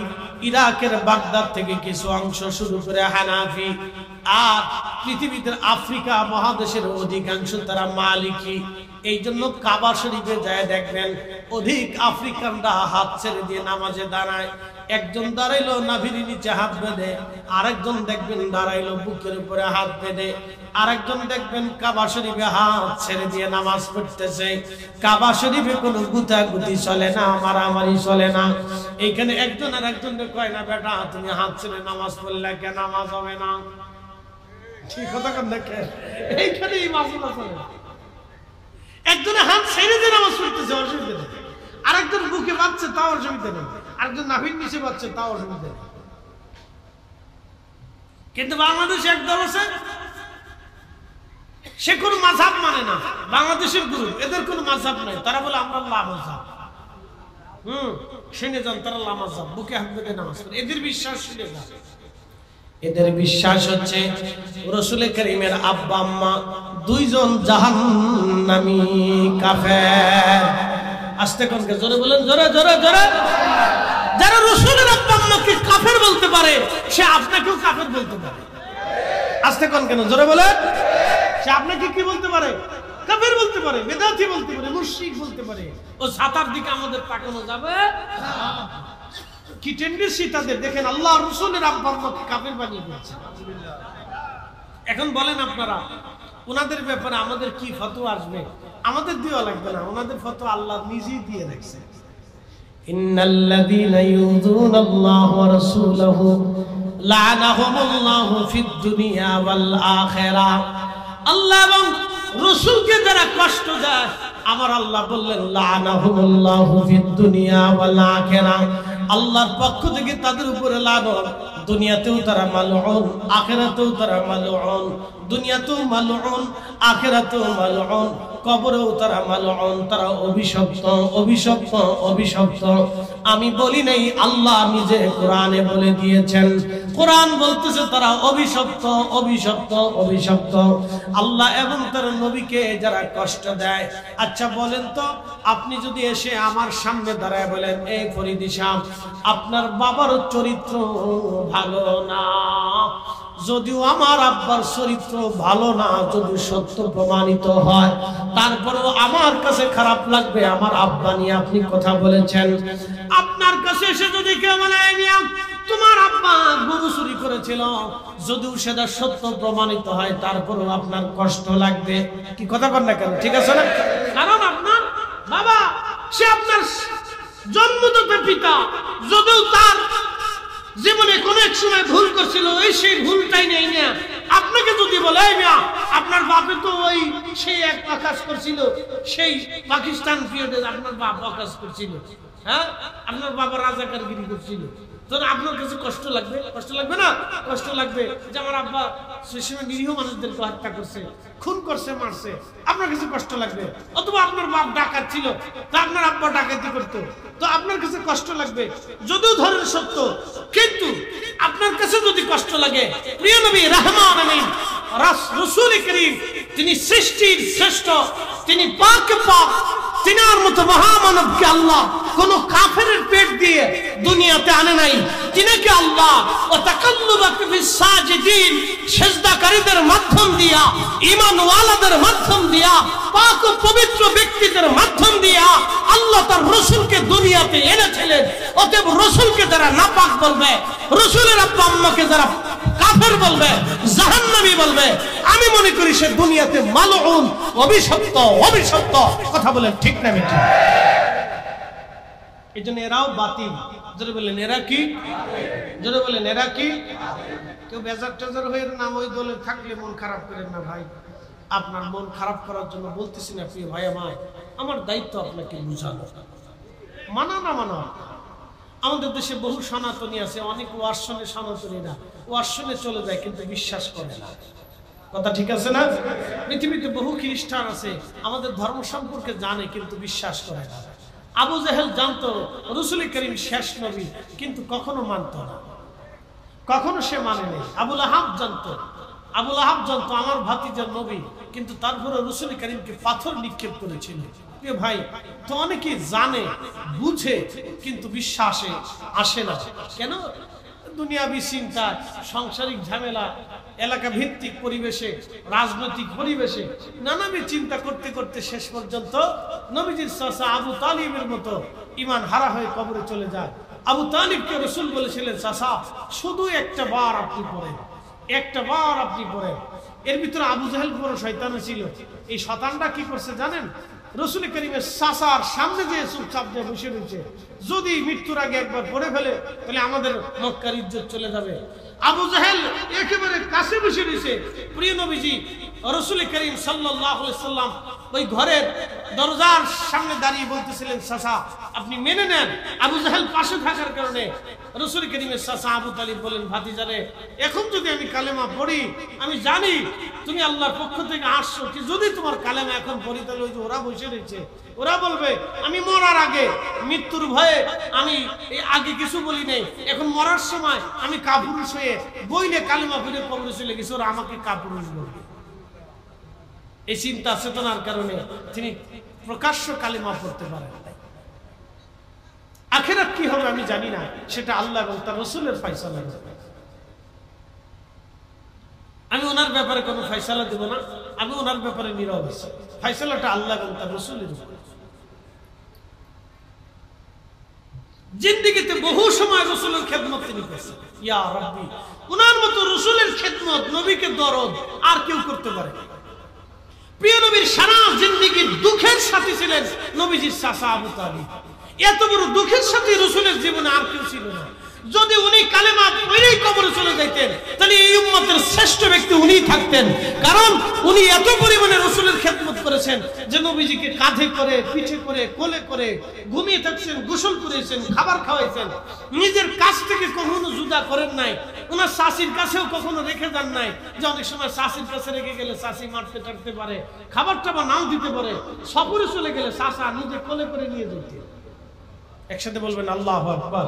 ইরাকের বাগদাদ থেকে কিছু অংশ শুরু করে হানাফি। আর পৃথিবীতে আফ্রিকা মহাদেশের অধিকাংশ তারা মালিকি। এই জন্য কাবা শরীফে যায় দেখবেন অধিক আফ্রিকানরা হাত ছেড়ে দিয়ে নামাজে দাঁড়ায়। একজন দাঁড়াইলো নাভির নিচে হাত বেঁধে, আরেকজন দেখবেন দাঁড়াইলো বুকের উপরে হাত বেঁধে, আরেকজন দেখবেন কাবা শরীফে হাত ছেড়ে দিয়ে নামাজ পড়তেছে। কাবা শরীফে কোনো গুতাগুতি চলে না, মারামারি চলে না। এইখানে একজন আর একজনকে কয় না, বেটা তুমি হাত ছেড়ে নামাজ পড়লে কেন, নামাজ হবে না। ঠিক কথা কেন দেখে এইখানে এই মাসলা চলে। একজনে হাত ছেড়ে দিয়ে নামাজ পড়তেছে, অসুবিধা নেই। আরেকজন বুকে বাঁধছে, তাও অসুবিধা নেই। আরেকজন নাভির নিচে বাঁধছে, তাও অসুবিধা নেই। কিন্তু বাংলাদেশে একদল আছে, সে কোন মাযহাব মানে না। বাংলাদেশের গ্রুপ, এদের কোন মাযহাব নাই। তারা বলে আমরা লা মাযহাব। শুনে যান, তারা লা মাযহাব, বুকে হাত বেঁধে নামাজ পড়ে। এদের বিশ্বাস শুনে যান। এদের বিশ্বাস হচ্ছে রাসূল কারীমের আব্বা আম্মা দুইজন জাহান্নামী কাফের। আস্তে কোনকে জোরে বলেন, জোরে জোরে জোরে। যারা রাসূলের আব্বা আম্মাকে কাফের বলতে পারে, সে আপনাকেও কাফের বলতে পারে। আস্তে কোন কেন, জোরে বলেন। সে আপনাকে কি বলতে পারে, কাফের বলতে পারে, বেদাতি বলতে পারে, মুশরিক বলতে পারে। ও সাতার দিকে আমাদের তাকানো যাবে কি টেন্ডেন্সি তাদের দেখেন। আল্লাহ রাসূলের আব্বা আম্মাকে কাফের বানিয়ে দিয়েছে। এখন বলেন আপনারা ওনাদের ব্যাপারে আমাদের কি ফতোয়া আসবে? আমাদের দেওয়া লাগবে না, ওনাদের ফতোয়া আল্লাহ নিজেই দিয়ে রাখছে। ইন্নাল্লাযীনা ইউযুনাল্লাহ ওয়া রাসূলাহু লা'নাহুমুল্লাহু ফিদ দুনিয়া ওয়াল আখিরাহ। আল্লাহ এবং রাসূলকে যারা কষ্ট দেয়, আমার আল্লাহ বললেন লা'নাহুমুল্লাহু ফিদ দুনিয়া ওয়াল আখিরাহ, আল্লাহর পক্ষ থেকে তাদের উপরে লানত। দুনিয়াতেও তারা মালউন, আখিরাতেও তারা মালউন। দুনিয়াতেও মালউন, আখিরাতেও মালউন, কবরেও তারা মালউন। তারা অভিশপ্ত, অভিশপ্ত, অভিশপ্ত। আমি বলি নাই, আল্লাহ নিজে কোরআনে বলে দিয়েছেন। কোরআন বলতেছে তারা অভিশপ্ত, অভিশপ্ত, অভিশপ্ত। আল্লাহ এবং তার নবীকে যারা কষ্ট দেয়। আচ্ছা বলেন তো, আপনি যদি এসে আমার সামনে দাঁড়ায় বলেন, এই ফরিদি সাহেব, আপনার বাবার চরিত্র ভালো না, যদিও আমার আব্বার চরিত্র ভালো না, যদি সত্য প্রমাণিত হয়, তারপরেও আমার কাছে খারাপ লাগবে। আমার আব্বা নিয়ে আপনি কথা বলেছেন। আপনার কাছে এসে যদি কেউ বলে তোমার আব্বা গরু চুরি করেছিল, যদিও সেটা সত্য প্রমাণিত হয়, তারপরেও আপনার কষ্ট লাগবে। কি কথা বল না কেন? ঠিক আছে না? কারণ আপনার বাবা, সে আপনার জন্মগত পিতা, যদিও তার জীবনে কোন এক সময় ভুল করছিল, ওই সেই ভুলটাই নেই না। আপনাকে যদি বলে আপনার বাপে তো ওই সেই এক কাজ করছিল, সেই পাকিস্তান পিরিয়ডে আপনার বাপ কাজ করছিল, হ্যাঁ, আপনার বাবা রাজাকারগিরি করছিল, তো আপনার কাছে কষ্ট লাগবে? কষ্ট লাগবে না? কষ্ট লাগবে যে আমার আব্বা সেই সময় নিরীহ মানুষদেরকে হত্যা করছে, খুন করছে, মারছে। আপনার কাছে কষ্ট লাগবে। অথবা আপনার বাপ ডাকাত ছিল, তা আপনার আব্বা ডাকাতি করতো, তো আপনার কাছে কষ্ট লাগবে। যদিও ধরেন সত্য, কিন্তু আপনার কাছে যদি কষ্ট লাগে, প্রিয় নবী রহমান আমিন রাসূল করিম, তিনি সৃষ্টির শ্রেষ্ঠ, তিনি পাক পাক, তিনার মতো মহামানবকে আল্লাহ কোন কাফেরের পেট দিয়ে দুনিয়াতে আনে নাই। তিনাকে আল্লাহ ও তাকাল্লুবাক ফিস সাজিদিন, সিজদাকারীদের মাধ্যম দিয়া, ঈমানওয়ালাদের মাধ্যম দিয়া, পাক ও পবিত্র ব্যক্তিদের মাধ্যম দিয়া আল্লাহ তার রাসূলকে দুনিয়াতে এনেছিলেন। অতএব রাসূলকে যারা নাপাক বলবে, রাসূলের আব্বা আম্মাকে যারা কাফের বলবে, জাহান্নামী বলবে, আমি মনে করি সে দুনিয়াতে মালউন, অভিশপ্ত, অভিশপ্ত। কথা বলেন ঠিক না মিথ্যা? এইজন্য এরাও বাতিল। জোরে বলেন এরা কি? জোরে বলেন এরা কি? কেউ বেজার টেজার হয়ে নাম ওই দলে থাকলে মন খারাপ করেন না ভাই। আপনার মন খারাপ করার জন্য বলতেছি না প্রিয় ভাই আমার দায়িত্ব আপনাকে বুঝানো। মানা না মানা, আমাদের দেশে বহু সনাতনী আছে, অনেক ওয়ার্শনে সনাতনীরা ওয়ার্শনে চলে যায় কিন্তু বিশ্বাস করে না। কথা ঠিক আছে না? পৃথিবীতে বহু খ্রিস্টান আছে আমাদের ধর্ম সম্পর্কে জানে কিন্তু বিশ্বাস করে না। আবু জাহেল জানতো রাসূল করিম শেষ নবী, কিন্তু কখনো মানতো না, কখনো সে মানে নেই। আবু লাহাব জানতো আমার ভাতিজার নবী, কিন্তু তারপরে রাসূল করিমকে পাথর নিক্ষেপ করেছিল। প্রিয় ভাই, তো অনেকে জানে বুঝে কিন্তু বিশ্বাসে আসে না। কেন? দুনিয়াবি চিন্তা, সাংসারিক ঝামেলা, এলাকা ভিত্তিক পরিবেশে, রাজনৈতিক পরিবেশে নানাবিধ চিন্তা করতে করতে শেষ পর্যন্ত নবীজির চাচা আবু তালিবের মতো ঈমান হারা হয়ে কবরে চলে যায়। আবু তালিবকে রাসূল বলেছিলেন, চাচা শুধু একটা বার আপনি পড়েন, একটা বার আপনি পড়েন। এর ভিতরে আবু জাহেল বড় শয়তান ছিল। এই শয়তানটা কি করছে জানেন? রাসূল করিমের চাচার সামনে যে চুপচাপ দিয়ে বসে রয়েছে, যদি মৃত্যুর আগে একবার পড়ে ফেলে তাহলে আমাদের মক্কার ইজ্জত চলে যাবে। আবু জাহেল একেবারে কাছে বসে রয়েছে। প্রিয় নবীজি রাসূল করিম সাল্লাল্লাহু আলাইহি সাল্লাম ওই ঘরের দরজার সামনে দাঁড়িয়ে বলতেছিলেন, চাচা আপনি মেনে নেন। আবু জাহেল পাশে থাকার কারণে রাসূল করিমের চাচা আবু তালিব বলেন, ভাতিজারে এখন যদি আমি কালেমা পড়ি, আমি জানি তুমি আল্লাহর পক্ষ থেকে আসছো, কি যদি তোমার কালেমা এখন পড়ি তাহলে ওই যে ওরা বসে রয়েছে, ওরা বলবে আমি মরার আগে মৃত্যুর ভয়ে আমি আগে কিছু বলি নেই, এখন মরার সময় আমি কাপুরুষ হয়ে বইলে কালেমা পড়ে কবরে চলে গেছি, ওরা আমাকে কাপুরুষ বলবে। এই চিন্তা চেতনার কারণে তিনি প্রকাশ্য কালেমা পড়তে পারেন। আখিরাত কি হবে আমি জানি না, সেটা আল্লাহ এবং তার রাসূলের ফয়সালা। আমি ওনার ব্যাপারে কোনো ফয়সালা দেব না, আমি ওনার ব্যাপারে নীরব আছি। ফয়সালাটা আল্লাহ এবং তার রাসূলের উপর। জিন্দেগিতে বহু সময় রাসূলের খেদমত তিনি করেছেন। ইয়া রাব্বি, ওনার মতো রাসূলের খেদমত, নবীকে দরদ আর কেউ করতে পারে না। প্রিয় নবীর সারা জিন্দেগি দুঃখের সাথী ছিলেন নবীজির চাচা আবু তালিব। এত বড় দুঃখের সাথে রাসূলের জীবনে আর কেউ ছিল না। যদি উনি কালেমা পড়েই কবরে চলে যাইতেন তাহলে এই উম্মতের শ্রেষ্ঠ ব্যক্তি উনিই থাকতেন, কারণ উনি এত পরিমাণে রাসূলের খেদমত করেছেন যে নবীজিকে কাঁধে করে, পিঠে করে, কোলে করে ঘুমিয়ে থাকছেন, গোসল করেছেন, খাবার খাওয়াইছেন, নিজের কাছ থেকে কখনো জুদা করেন নাই, ওনার শাশির কাছেও কখনো রেখে যান নাই, যে অনেক সময় শাশির কাছে রেখে গেলে শাশি মারতে টারতে পারে, খাবার টাবার নাও দিতে পারে। সফরে চলে গেলে শাশা নিজে কোলে করে নিয়ে যেতেন। একসাথে বলবেন আল্লাহু আকবার।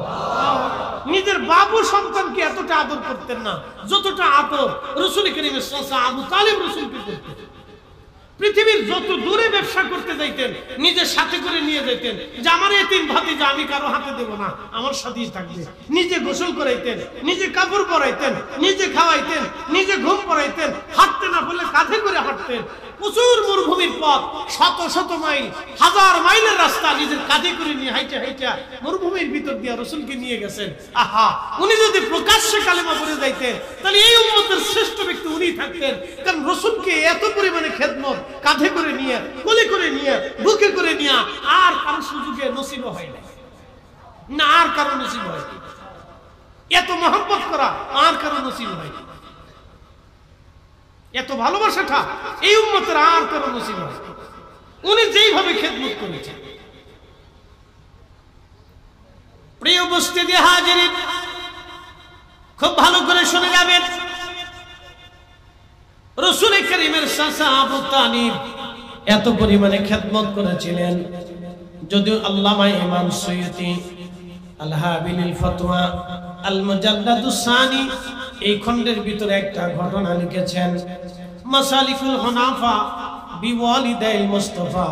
নিজের বাবু সন্তানকে এতটা আদর করতেন না যতটা আদর রাসূল করিমের চাচা আবু তালিব রাসূলকে করতেন। পৃথিবীর যত দূরে ব্যবসা করতে যাইতেন নিজের সাথে করে নিয়ে যেতেন, যে আমার এতিম ভাতিজা আমি কারো হাতে দেব না, আমার সাথেই থাকবে। নিজে গোসল করাইতেন, নিজে কাপড় পরাইতেন, নিজে খাওয়াইতেন, নিজে ঘুম পড়াইতেন, হাঁটতে না বললে কাঁধে করে হাঁটতেন। প্রচুর মরুভূমির পথ, শত শত মাইল, হাজার মাইলের রাস্তা নিজের কাঁধে করে নিয়ে হাইটা হাইটা মরুভূমির ভিতর দিয়ে রাসূলকে নিয়ে গেছেন। আহা, উনি যদি প্রকাশ্যে কালেমা পড়ে যাইতেন তাহলে এই উম্মতের শ্রেষ্ঠ ব্যক্তি উনি থাকতেন, কারণ রাসূলকে এত পরিমাণে খেদমত কাঁধে করে নিয়ে, কোলে করে নিয়ে, বুকে করে নিয়ে আর কারো সুযোগে নসিব হয় না, আর কারো নসিব হয়। এত মহব্বত করা আর কারো নসিব হয়, এত ভালোবাসাটা এই উম্মতের আর কারো নসিব হয়। উনি যেইভাবে খেদমত করেছেন। প্রিয় উপস্থিতি হাজিরিন, খুব ভালো করে শুনে যাবেন। রাসূল করিমের চাচা আবু তালিব এত পরিমাণে খেদমত করেছিলেন, যদিও আল্লামা ইমাম সুয়ুতি আল হাবিলিল ফতোয়া আল মুজাল্লাদুস সানি এই খণ্ডের ভিতরে একটা ঘটনা লিখেছেন। মাসালিকুল হুনাফা বিওয়ালিদাইল মুস্তাফা,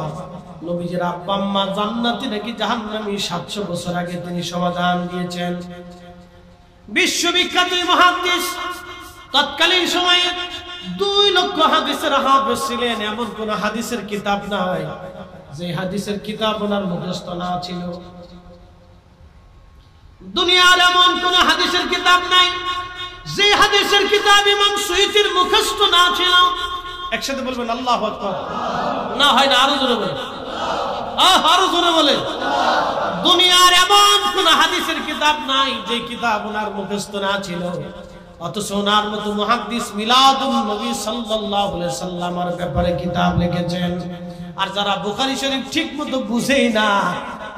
নবীজির আব্বা আম্মা জান্নাতি নাকি জাহান্নামী 700 বছর আগে তিনি সমাধান দিয়েছেন। বিশ্ববিখ্যাত মুহাদ্দিস, তৎকালীন সময়ে 2 লক্ষ হাদিসের হাফেজ ছিলেন। এমন কোন হাদিসের কিতাব নাই যে হাদিসের কিতাব ওনার মুখস্থ না ছিল। দুনিয়ার এমন কোন হাদিসের কিতাব নাই যে হাদিসের কিতাব ইমাম সুয়ুতির মুখস্থ না ছিল। একসাথে বলবেন আল্লাহু আকবার। না হয় না, আরো জোরে বলেন, আরো জোরে বলেন। দুনিয়ার এমন কোন হাদিসের কিতাব নাই যে কিতাব ওনার মুখস্থ না ছিল, অথচ ওনার মতো মুহাদ্দিস মিলাদুন নবী সাল্লাল্লাহু আলাইহি সাল্লামের ব্যাপারে কিতাব লিখেছেন। আর যারা বুখারী শরীফ ঠিক মতো বুঝেই না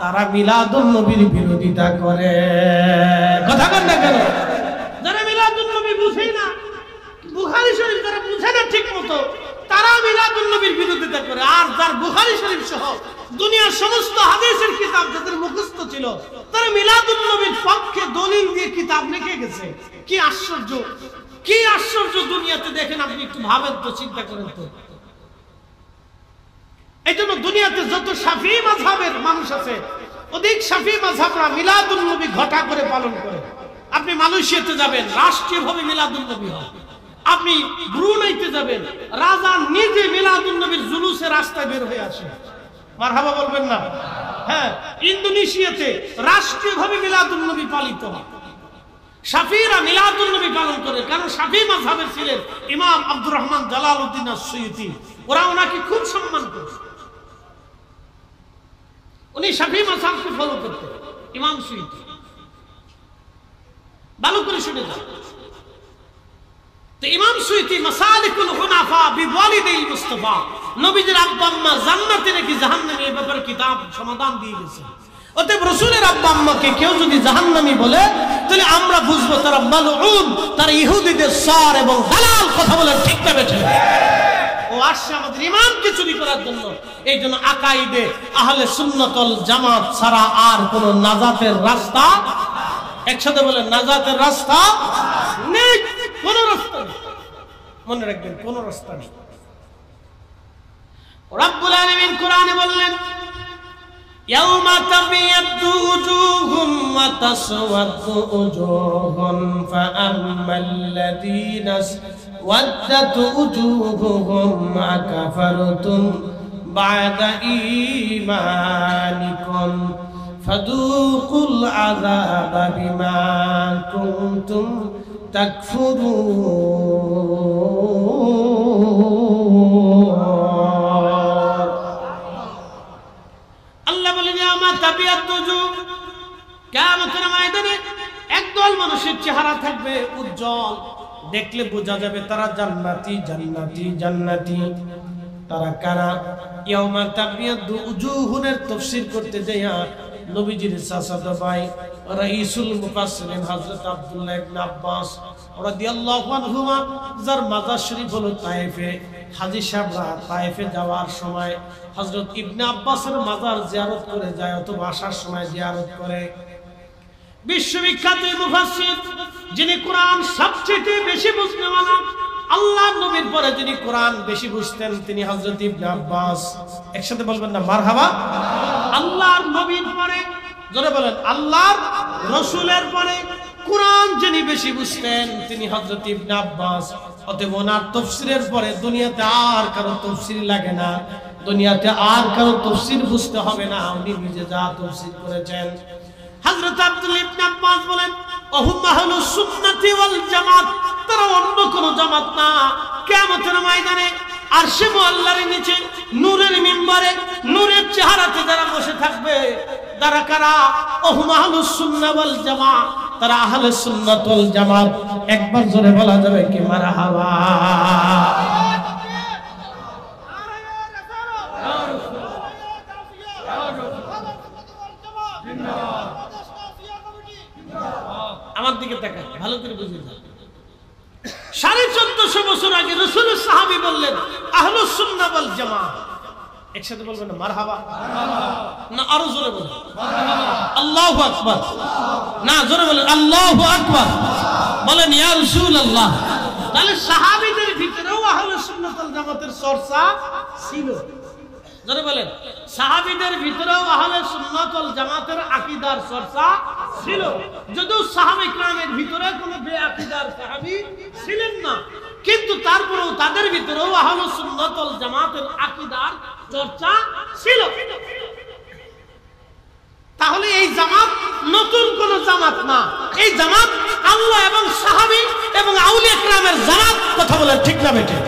তারা মিলাদুন নবীর বিরোধিতা করে। কথা বলেন না কেন? যারা মিলাদুন নবী বুঝেই না, বুখারী শরীফ যারা বুঝে না ঠিক মিলাদুন নবীর বিরোধিতা করে, আর যার বুখারী শরীফ সহ দুনিয়ার সমস্ত হাদিসের কিতাব যাদের মুখস্থ ছিল তারা মিলাদুন নবীর পক্ষে দলিল দিয়ে কিতাব লিখে গেছে। কি আশ্চর্য, কি আশ্চর্য দুনিয়াতে দেখেন আপনি, একটু ভাবেন তো, চিন্তা করেন তো। এই জন্য দুনিয়াতে যত শাফিঈ মাযহাবের মানুষ আছে অধিক শাফিঈ মাযহাবরা মিলাদুন নবী ঘটা করে পালন করে। আপনি মালয়েশিয়াতে যাবেন, রাষ্ট্রীয়ভাবে মিলাদুন নবী হয়। আপনি ব্রুনাইতে যাবেন, রাজা নিজে মিলাদুন নবীর জুলুসে রাস্তায় বের হয়ে আসে। মারহাবা বলবেন না? হ্যাঁ, ইন্দোনেশিয়াতে রাষ্ট্রীয়ভাবে মিলাদুন নবী পালিত হয়। শাফিঈরা মিলাদুন নবী পালন করে, কারণ শাফিঈ মাযহাবের ছিলেন ইমাম আব্দুর রহমান জালালউদ্দিন আস-সুয়ুতী। ওরা ওনাকে খুব সম্মান করে, উনি শাফিঈ মাযহাবকে ফলো করতেন। ইমাম সুয়ুতী, ভালো করে শুনে যান। তো ইমাম সুয়ুতী মাসালিকুল হুনাফা বিওয়ালিদিল মুস্তাফা, নবীজির আব্বা আম্মা জান্নাতে নাকি জাহান্নামী, এই ব্যাপারে কিতাব সমাধান দিয়ে গেছে। অতএব রাসূলের আব্বা আম্মাকে কেউ যদি জাহান্নামী বলে তাহলে আমরা বুঝবো তারা মালউন, তারা ইহুদিদের সর এবং দালাল। কথা বলে ঠিক না বেঠিক? ও আসছে আমাদের ঈমানকে চুরি করার জন্য। এই জন্য আকাইদে আহলে সুন্নাত ওয়াল জামাত ছাড়া আর কোন নাজাতের রাস্তা, একসাথে বলেন, নাজাতের রাস্তা নেই, কোন রাস্তা নেই। মনে রাখবেন, কোন রাস্তা নেই। রব্বুল আলামিন কোরআনে বললেন, ইয়াউমা তাবিয়াদ্দু উজুহুম ওয়া তাসওয়াদ্দু উজুহুম ফাআম্মাল্লাযীনা ওয়াদ্দাত উজুহুহুম আকাফারতুম বা'দা ঈমানিকুম ফাদুকুল আযাবা বিমা কুনতুম তাকফুরুন। আল্লাহ বলেন, ইয়াউমা তাবিয়াদ্দু উজুহ, কিয়ামতের ময়দানে একদল মানুষের চেহারা থাকবে উজ্জ্বল, দেখলে বোঝা যাবে তারা জান্নাতি জান্নাতি জান্নাতি। তারা কারা? ইয়াউমা তাবিয়াদ্দু উজুহুনের তাফসীর করতে যাইয়া নবীজির চাচাতো ভাই রাইসুল মুফাসসিরিন হযরত আব্দুল্লাহ ইবনে আব্বাস রাদিয়াল্লাহু আনহুমা, যার মাজার শরীফ হলো তায়েফে, হাজী সাহেবরা তায়েফে যাওয়ার সময় হযরত ইবনে আব্বাসের মাজার জিয়ারত করে যায়, অথবা আসার সময় জিয়ারত করে। বিশ্ববিখ্যাত মুফাসসির, যিনি কোরআন সবচেয়ে বেশি বুঝনেওয়ালা, আল্লাহর নবীর পরে যিনি কোরআন বেশি বুঝতেন, তিনি হযরত ইবনে আব্বাস। একসাথে বলবেন না মারহাবা? আল্লাহর নবীর পরে, জোরে বলেন, আল্লাহর রাসূলের পরে কোরআন যিনি বেশি বুঝতেন তিনি হযরত ইবনে আব্বাস। অতএব ওনার তাফসীরের পরে দুনিয়াতে আর কারো তাফসীর লাগে না, দুনিয়াতে আর কারো তাফসীর বুঝতে হবে না, উনি নিজে যা তাফসীর করেছেন। হযরত আব্দুল্লাহ ইবনে আব্বাস বলেন, ওহুম আহলুস সুন্নাতি ওয়াল জামাত, তারা অন্য কোন জামাত না। কিয়ামতের ময়দানে আরশে মুআল্লার নিচে নূরের মিম্বরে নূরের চেহারাতে যারা বসে থাকবে, তারা কারা? ওহুম আহলুস সুন্নাহ ওয়াল জামাত, তারা আহলে সুন্নাত ওয়াল জামাত। একবার জোরে বলা যাবে কি মারহাবা? আমার দিকে তাকান, ভালো করে বুঝে যান। 1450 বছর আগে রাসূলের সাহাবী বললেন আহলুস সুন্নাহ ওয়াল জামাত। একসাথে বলবেন না মারহাবা? না আরো জোরে বলেন আল্লাহু আকবার। না জোরে বলেন আল্লাহু আকবার। বলেন ইয়া রাসূলুল্লাহ। তাহলে সাহাবীদের ভিতরেও আহলুস সুন্নাহ ওয়াল জামাতের চর্চা ছিল। জোরে বলেন, সাহাবীদের ভিতরেও আহলে সুন্নাত ওয়াল জামাতের আকীদার চর্চা ছিল। যদিও সাহাবায়ে কিরামের ভিতরে কোনো বেআকিদার সাহাবী ছিলেন না, কিন্তু তারপরেও তাদের ভিতরেও আহলে সুন্নাত ওয়াল জামাতের আকীদার চর্চা ছিল। তাহলে এই জামাত নতুন কোন জামাত না, এই জামাত আল্লাহ এবং সাহাবী এবং আউলিয়া কিরামের জামাত। কথা বলেন ঠিক না বেঠিক?